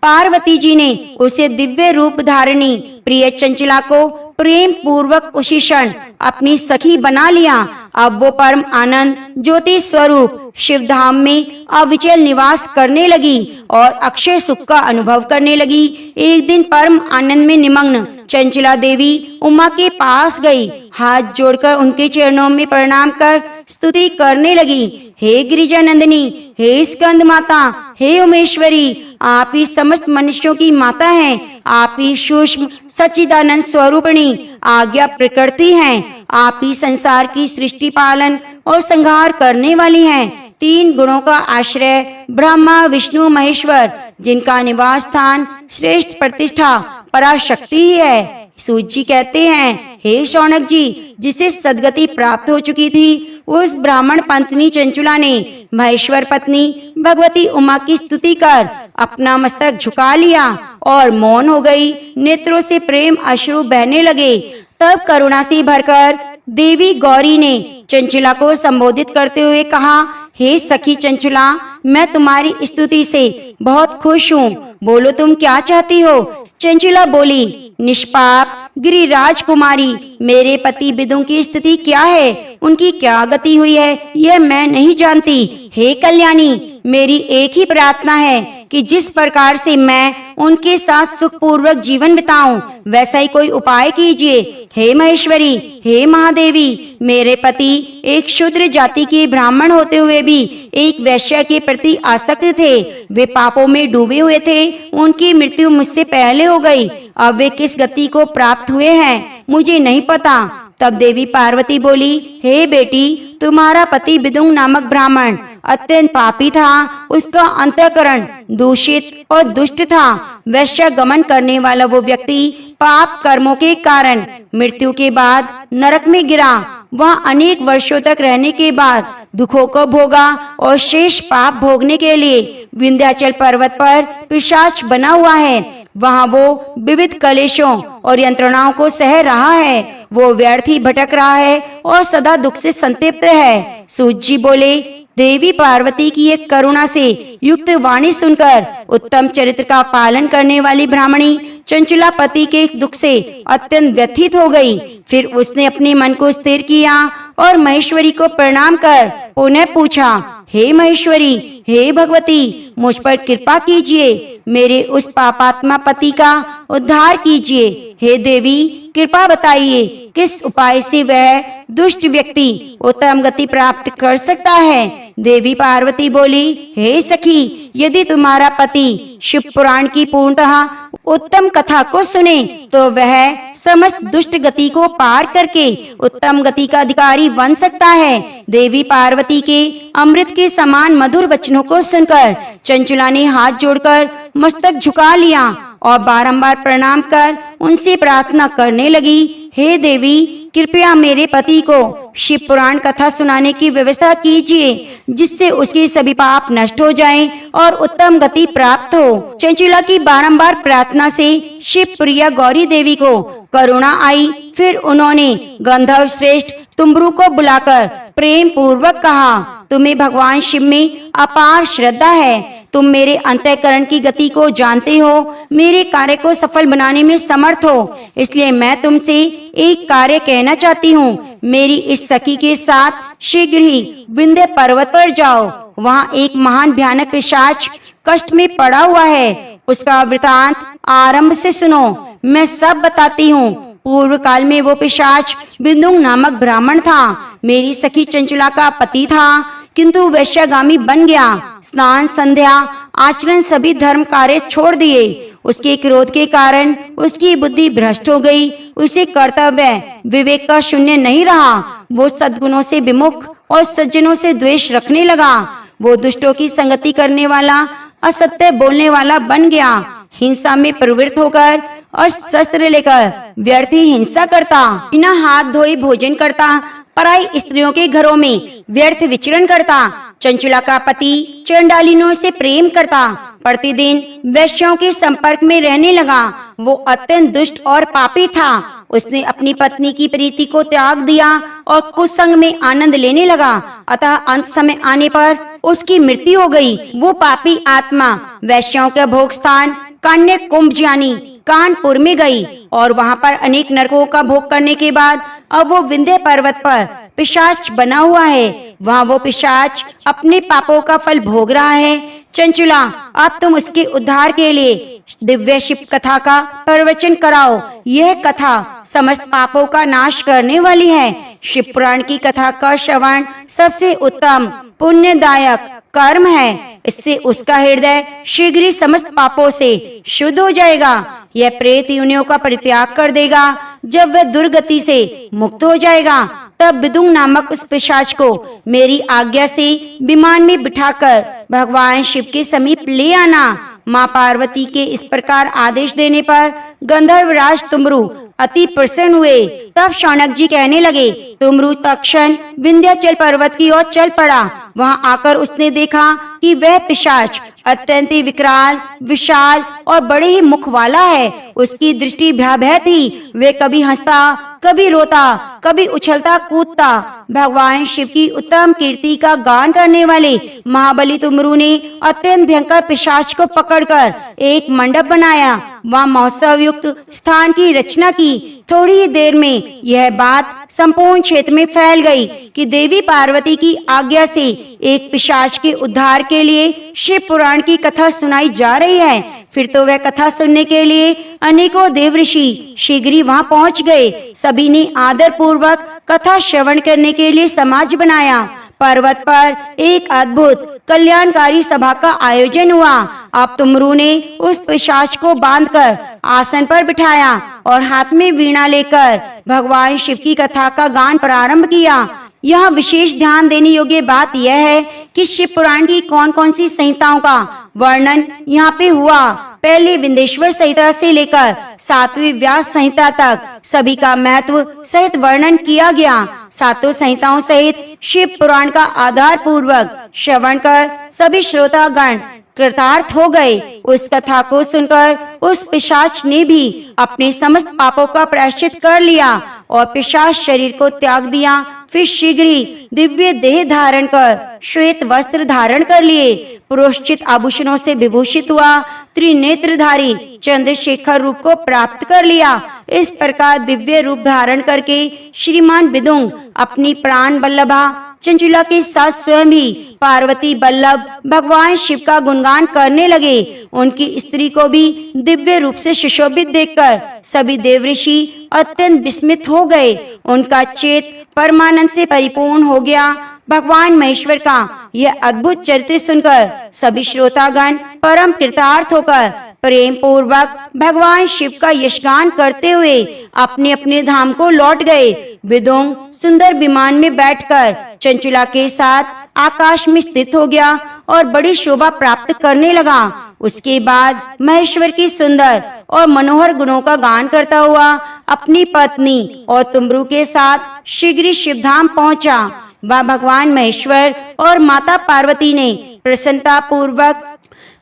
पार्वती जी ने उसे दिव्य रूप धारणी प्रिय चंचला को प्रेम पूर्वक उसी क्षण अपनी सखी बना लिया। अब वो परम आनंद ज्योति स्वरूप शिव धाम में अविचल निवास करने लगी और अक्षय सुख का अनुभव करने लगी। एक दिन परम आनंद में निमग्न चंचला देवी उमा के पास गई। हाथ जोड़कर उनके चरणों में प्रणाम कर स्तुति करने लगी। हे गिरिजा नंदिनी, हे स्कंद माता, हे उमेश्वरी, आप ही समस्त मनुष्यों की माता हैं। आप ही सूक्ष्म सच्चिदानंद स्वरूपिणी आज्ञा प्रकृति हैं। आप ही संसार की सृष्टि, पालन और संहार करने वाली हैं। 3 गुणों का आश्रय ब्रह्मा, विष्णु, महेश्वर, जिनका निवास स्थान, श्रेष्ठ प्रतिष्ठा पराशक्ति ही है। सूत जी कहते हैं, हे शौनक जी, जिसे सदगति प्राप्त हो चुकी थी, उस ब्राह्मण पंथनी चंचला ने महेश्वर पत्नी भगवती उमा की स्तुति कर अपना मस्तक झुका लिया और मौन हो गई। नेत्रों से प्रेम अश्रु बहने लगे। तब करुणा से भरकर देवी गौरी ने चंचला को संबोधित करते हुए कहा, हे सखी चंचला, मैं तुम्हारी स्तुति से बहुत खुश हूँ। बोलो तुम क्या चाहती हो? चंचला बोली, निष्पाप गिरिराज कुमारी, मेरे पति विदुं की स्थिति क्या है, उनकी क्या गति हुई है, यह मैं नहीं जानती। हे कल्याणी, मेरी एक ही प्रार्थना है कि जिस प्रकार से मैं उनके साथ सुखपूर्वक जीवन बिताऊं, वैसा ही कोई उपाय कीजिए। हे महेश्वरी, हे महादेवी, मेरे पति एक शूद्र जाति के ब्राह्मण होते हुए भी एक वैश्य के प्रति आसक्त थे। वे पापों में डूबे हुए थे, उनकी मृत्यु मुझसे पहले हो गई। अब वे किस गति को प्राप्त हुए हैं मुझे नहीं पता। तब देवी पार्वती बोली, हे बेटी, तुम्हारा पति विदुं नामक ब्राह्मण अत्यंत पापी था। उसका अंतःकरण दूषित और दुष्ट था। वैश्य गमन करने वाला वो व्यक्ति पाप कर्मों के कारण मृत्यु के बाद नरक में गिरा। वह अनेक वर्षों तक रहने के बाद दुखों को भोगा और शेष पाप भोगने के लिए विंध्याचल पर्वत पर पिशाच बना हुआ है। वहाँ वो विविध कलेशों और यंत्रणाओं को सह रहा है। वो व्यर्थ ही भटक रहा है और सदा दुख से संतप्त है। सूत जी बोले, देवी पार्वती की एक करुणा से युक्त वाणी सुनकर उत्तम चरित्र का पालन करने वाली ब्राह्मणी चंचला पति के दुख से अत्यंत व्यथित हो गई। फिर उसने अपने मन को स्थिर किया और महेश्वरी को प्रणाम कर उन्हें पूछा, हे महेश्वरी, हे भगवती, मुझ पर कृपा कीजिए, मेरे उस पापात्मा पति का उद्धार कीजिए। हे देवी, कृपा बताइए, किस उपाय से वह दुष्ट व्यक्ति उत्तम गति प्राप्त कर सकता है? देवी पार्वती बोली, हे सखी, यदि तुम्हारा पति शिव पुराण की पूर्णतः उत्तम कथा को सुने तो वह समस्त दुष्ट गति को पार करके उत्तम गति का अधिकारी बन सकता है। देवी पार्वती के अमृत के समान मधुर वचनों को सुनकर चंचला ने हाथ जोड़कर मस्तक झुका लिया और बारंबार प्रणाम कर उनसे प्रार्थना करने लगी, हे देवी, कृपया मेरे पति को शिव पुराण कथा सुनाने की व्यवस्था कीजिए, जिससे उसके सभी पाप नष्ट हो जाएं और उत्तम गति प्राप्त हो। चंचला की बारंबार प्रार्थना से शिव प्रिया गौरी देवी को करुणा आई। फिर उन्होंने गंधर्व श्रेष्ठ तुम्बरू को बुलाकर प्रेम पूर्वक कहा, तुम्हें भगवान शिव में अपार श्रद्धा है। तुम मेरे अंतःकरण की गति को जानते हो, मेरे कार्य को सफल बनाने में समर्थ हो। इसलिए मैं तुमसे एक कार्य कहना चाहती हूँ। मेरी इस सखी के साथ शीघ्र ही विंध्य पर्वत पर जाओ। वहाँ एक महान भयानक पिशाच कष्ट में पड़ा हुआ है। उसका वृतांत आरंभ से सुनो, मैं सब बताती हूँ। पूर्व काल में वो पिशाच विदुं नामक ब्राह्मण था। मेरी सखी चंचला का पति था, किंतु वैश्यगामी बन गया। स्नान, संध्या, आचरण सभी धर्म कार्य छोड़ दिए। उसके क्रोध के कारण उसकी बुद्धि भ्रष्ट हो गई। उसे कर्तव्य विवेक का शून्य नहीं रहा। वो सद्गुणों से विमुख और सज्जनों से द्वेष रखने लगा। वो दुष्टों की संगति करने वाला, असत्य बोलने वाला बन गया। हिंसा में प्रवृत्त होकर अस्त्र शस्त्र लेकर व्यर्थ ही हिंसा करता, बिना हाथ धोए भोजन करता, पराई स्त्रियों के घरों में व्यर्थ विचरण करता। चंचला का पति चंडालिनों से प्रेम करता, प्रतिदिन वैश्यों के संपर्क में रहने लगा। वो अत्यंत दुष्ट और पापी था। उसने अपनी पत्नी की प्रीति को त्याग दिया और कुसंग में आनंद लेने लगा। अतः अंत समय आने पर उसकी मृत्यु हो गई। वो पापी आत्मा वैश्यों का भोग स्थान कान्य कुंभ यानी कानपुर में गई और वहां पर अनेक नरकों का भोग करने के बाद अब वो विंध्य पर्वत पर पिशाच बना हुआ है। वहाँ वो पिशाच अपने पापों का फल भोग रहा है। चंचला, अब तुम उसके उद्धार के लिए दिव्य शिव कथा का प्रवचन कराओ। यह कथा समस्त पापों का नाश करने वाली है। शिव पुराण की कथा का श्रवण सबसे उत्तम पुण्यदायक कर्म है। इससे उसका हृदय शीघ्र ही समस्त पापों से शुद्ध हो जाएगा। यह प्रेत योनियों का परित्याग कर देगा। जब वह दुर्गति से मुक्त हो जाएगा, तब विदुं नामक उस पिशाच को मेरी आज्ञा से विमान में बिठाकर भगवान शिव के समीप ले आना। माँ पार्वती के इस प्रकार आदेश देने पर गंधर्वराज तुम्बरू अति प्रसन्न हुए। तब शौनक जी कहने लगे, तुमरू तक्षण विंध्याचल पर्वत की ओर चल पड़ा। वहां आकर उसने देखा कि वह पिशाच अत्यंत ही विकराल, विशाल और बड़े ही मुख वाला है। उसकी दृष्टि भयावह थी। वे कभी हंसता, कभी रोता, कभी उछलता कूदता। भगवान शिव की उत्तम कीर्ति का गान करने वाले महाबली तुमरू ने अत्यंत भयंकर पिशाच को पकड़कर एक मंडप बनाया। वहां महोत्सव युक्त स्थान की रचना की। थोड़ी ही देर में यह बात संपूर्ण क्षेत्र में फैल गई कि देवी पार्वती की आज्ञा से एक पिशाच के उद्धार के लिए शिव पुराण की कथा सुनाई जा रही है। फिर तो वह कथा सुनने के लिए अनेकों देव ऋषि शीघ्र ही वहां पहुंच गए। सभी ने आदर पूर्वक कथा श्रवण करने के लिए समाज बनाया। पर्वत पर एक अद्भुत कल्याणकारी सभा का आयोजन हुआ। अब तुमरू ने उस पिशाच को बांधकर आसन पर बिठाया और हाथ में वीणा लेकर भगवान शिव की कथा का गान प्रारंभ किया। यह विशेष ध्यान देने योग्य बात यह है कि शिव पुराण की कौन कौन सी संहिताओं का वर्णन यहाँ पे हुआ। पहली विंध्येश्वर संहिता से लेकर 7वीं व्यास संहिता तक सभी का महत्व सहित वर्णन किया गया। सातों संहिताओं सहित शिव पुराण का आधार पूर्वक श्रवण कर सभी श्रोतागण कृतार्थ हो गए। उस कथा को सुनकर उस पिशाच ने भी अपने समस्त पापों का प्रायश्चित कर लिया और पिशाच शरीर को त्याग दिया। फिर शीघ्र ही दिव्य देह धारण कर श्वेत वस्त्र धारण कर लिए, पुरोष्चित आभूषणों से विभूषित हुआ, त्रिनेत्रधारी चंद्रशेखर रूप को प्राप्त कर लिया। इस प्रकार दिव्य रूप धारण करके श्रीमान विदुंग अपनी प्राण बल्लभा चंचुला के साथ स्वयं ही पार्वती बल्लभ भगवान शिव का गुणगान करने लगे। उनकी स्त्री को भी दिव्य रूप से सुशोभित देखकर सभी देव ऋषि अत्यंत विस्मित हो गए। उनका चेत परमानंद से परिपूर्ण हो गया। भगवान महेश्वर का यह अद्भुत चरित्र सुनकर सभी श्रोतागण परम कृतार्थ होकर प्रेम पूर्वक भगवान शिव का यशगान करते हुए अपने अपने धाम को लौट गए। विदुंग सुंदर विमान में बैठकर चंचुला के साथ आकाश में स्थित हो गया और बड़ी शोभा प्राप्त करने लगा। उसके बाद महेश्वर की सुंदर और मनोहर गुणों का गान करता हुआ अपनी पत्नी और तुमरू के साथ शीघ्र शिवधाम पहुंचा। वह भगवान महेश्वर और माता पार्वती ने प्रसन्नता पूर्वक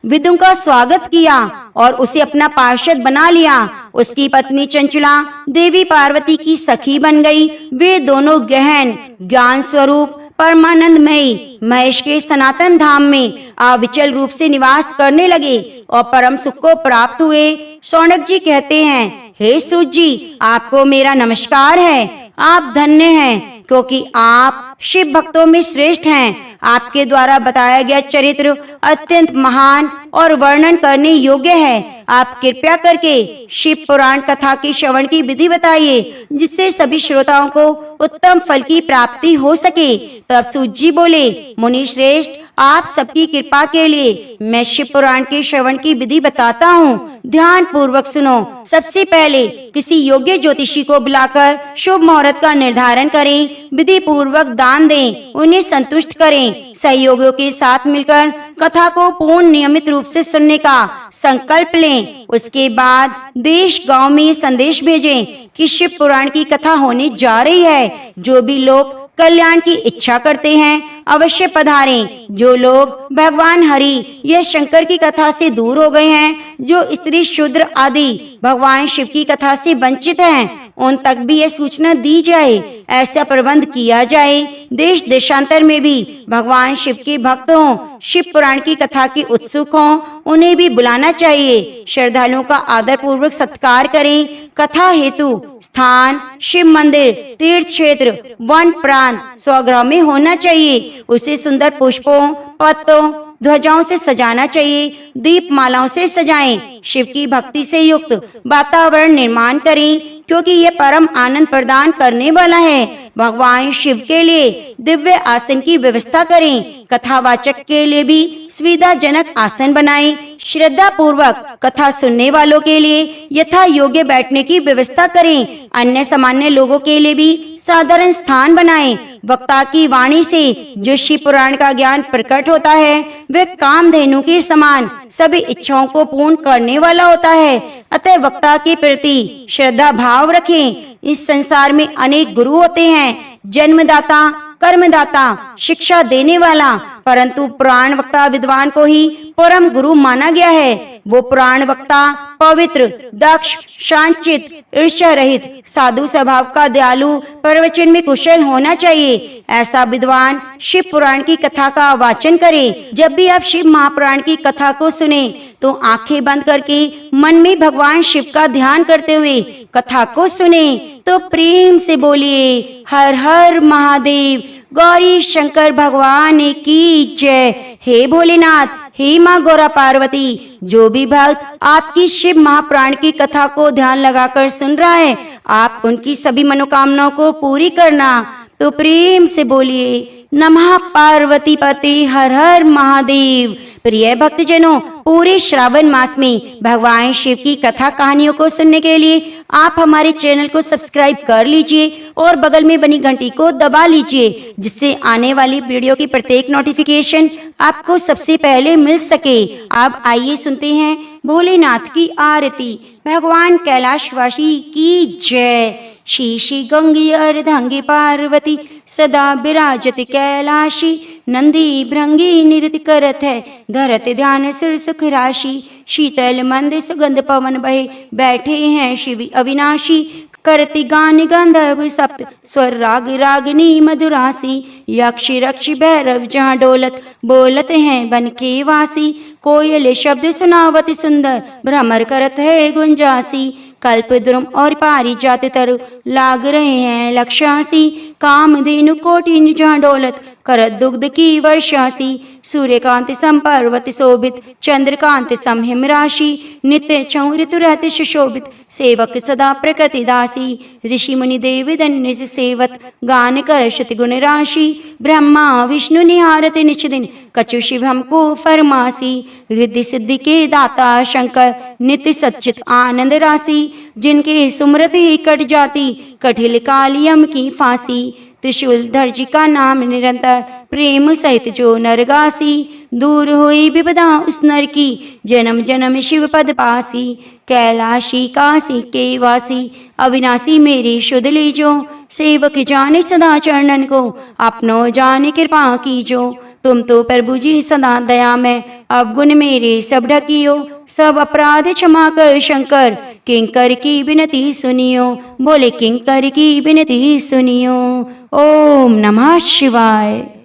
विदुं का स्वागत किया और उसे अपना पार्षद बना लिया। उसकी पत्नी चंचुला देवी पार्वती की सखी बन गई। वे दोनों गहन ज्ञान स्वरूप परमानंदमयी महेश के सनातन धाम में अविचल रूप से निवास करने लगे और परम सुख को प्राप्त हुए। शौनक जी कहते हैं, हे सूत जी, आपको मेरा नमस्कार है। आप धन्य हैं क्योंकि आप शिव भक्तों में श्रेष्ठ हैं। आपके द्वारा बताया गया चरित्र अत्यंत महान और वर्णन करने योग्य है। आप कृपया करके शिव पुराण कथा की श्रवण की विधि बताइए जिससे सभी श्रोताओं को उत्तम फल की प्राप्ति हो सके। तब सूत जी बोले, मुनि श्रेष्ठ, आप सबकी कृपा के लिए मैं शिव पुराण के श्रवण की विधि बताता हूँ। ध्यान पूर्वक सुनो। सबसे पहले किसी योग्य ज्योतिषी को बुलाकर शुभ मुहूर्त का निर्धारण करें, विधि पूर्वक दान दें, उन्हें संतुष्ट करें। सहयोगियों के साथ मिलकर कथा को पूर्ण नियमित रूप से सुनने का संकल्प लें। उसके बाद देश गांव में संदेश भेजें कि शिव पुराण की कथा होने जा रही है। जो भी लोग कल्याण की इच्छा करते हैं अवश्य पधारें। जो लोग भगवान हरि या शंकर की कथा से दूर हो गए हैं, जो स्त्री शूद्र आदि भगवान शिव की कथा से वंचित हैं, उन तक भी यह सूचना दी जाए। ऐसा प्रबंध किया जाए देश देशांतर में भी भगवान शिव के भक्त हों, शिव पुराण की कथा की उत्सुक हों, उन्हें भी बुलाना चाहिए। श्रद्धालुओं का आदर पूर्वक सत्कार करें। कथा हेतु स्थान शिव मंदिर, तीर्थ क्षेत्र, वन प्रांत स्वगृह में होना चाहिए। उसे सुंदर पुष्पों, पत्तों, ध्वजाओं से सजाना चाहिए। दीप मालाओं से सजाएं। शिव की भक्ति से युक्त वातावरण निर्माण करें क्योंकि यह परम आनंद प्रदान करने वाला है। भगवान शिव के लिए दिव्य आसन की व्यवस्था करें। कथावाचक के लिए भी सुविधाजनक आसन बनाएं। श्रद्धा पूर्वक कथा सुनने वालों के लिए यथा योग्य बैठने की व्यवस्था करें। अन्य सामान्य लोगों के लिए भी साधारण स्थान बनाएं। वक्ता की वाणी से जो शिव पुराण का ज्ञान प्रकट होता है वह कामधेनु के समान सभी इच्छाओं को पूर्ण करने वाला होता है। अतः वक्ता के प्रति श्रद्धा भाव रखें। इस संसार में अनेक गुरु होते हैं जन्मदाता, कर्मदाता, शिक्षा देने वाला, परंतु पुराण वक्ता विद्वान को ही परम गुरु माना गया है। वो पुराण वक्ता पवित्र, दक्ष, शांतचित, ईर्ष्या रहित, साधु स्वभाव का, दयालु, प्रवचन में कुशल होना चाहिए। ऐसा विद्वान शिव पुराण की कथा का वाचन करे। जब भी आप शिव महापुराण की कथा को सुने तो आंखें बंद करके मन में भगवान शिव का ध्यान करते हुए कथा को सुने तो प्रेम से बोलिए हर हर महादेव, गौरी शंकर भगवान की जय। हे भोलेनाथ, हे माँ गौरा पार्वती, जो भी भक्त आपकी शिव महापुराण की कथा को ध्यान लगाकर सुन रहा है, आप उनकी सभी मनोकामनाओं को पूरी करना। तो प्रेम से बोलिए नमः पार्वती पते हर हर महादेव। प्रिय भक्तजनों, पूरे श्रावण मास में भगवान शिव की कथा कहानियों को सुनने के लिए आप हमारे चैनल को सब्सक्राइब कर लीजिए और बगल में बनी घंटी को दबा लीजिए, जिससे आने वाली वीडियो की प्रत्येक नोटिफिकेशन आपको सबसे पहले मिल सके। अब आइए सुनते हैं भोलेनाथ की आरती। भगवान कैलाशवासी की जय। शीशी गंगी अर्धांगी पार्वती, सदा विराजत कैलाशी, नंदी भृंगी नृत्य करत है, धरत ध्यान सिर सुख राशि, शीतल मंद सुगंध पवन बहे, बैठे हैं शिव अविनाशी, करति गान गंधर्व सप्त, स्वर राग रागनी मधुरासी, यक्ष रक्ष भैरव जहाँ डोलत, बोलत हैं बन के वासी, कोयल शब्द सुनावत सुंदर, भ्रमर करत है गुंजासी, कल्प द्रुम और पारिजात तरु, लाग रहे हैं लक्षासी, कामधेनु कोटि जहाँ डोलत, करत दुग्ध की वर्षासी, सूर्यकांत सम पर्वत शोभित, चंद्रकांत सम हिम राशि, नित्य छौ ऋतु रहत सुशोभित, सेवक सदा प्रकृति दासी, ऋषि मुनि देव धन्य सेवत, गान करशत गुण राशि, ब्रह्मा विष्णु निहारत निच दिन, कछु शिव हमको फरमासी, रिद्धि सिद्धि के दाता शंकर, नित्य सच्चित आनंद राशि, जिनके सुमरत ही कट जाती, कठिल कालियम की फांसी, त्रिशूल धर्जी का नाम निरंतर, प्रेम सहित जो नरगासी, दूर हुई विपदा उस नर की, जन्म जन्म शिव पद पासी, कैलाशी काशी के वासी, अविनाशी मेरी शुद्ध लीजो, सेवक जाने सदा चरणन को, अपनो जाने कृपा कीजो, तुम तो प्रभु जी सदा दया में, अब गुण मेरे सब ढकियो, सब अपराध क्षमा कर शंकर, किंकर की विनती सुनियो, बोले किंकर की विनती सुनियो। ओम नमः शिवाय।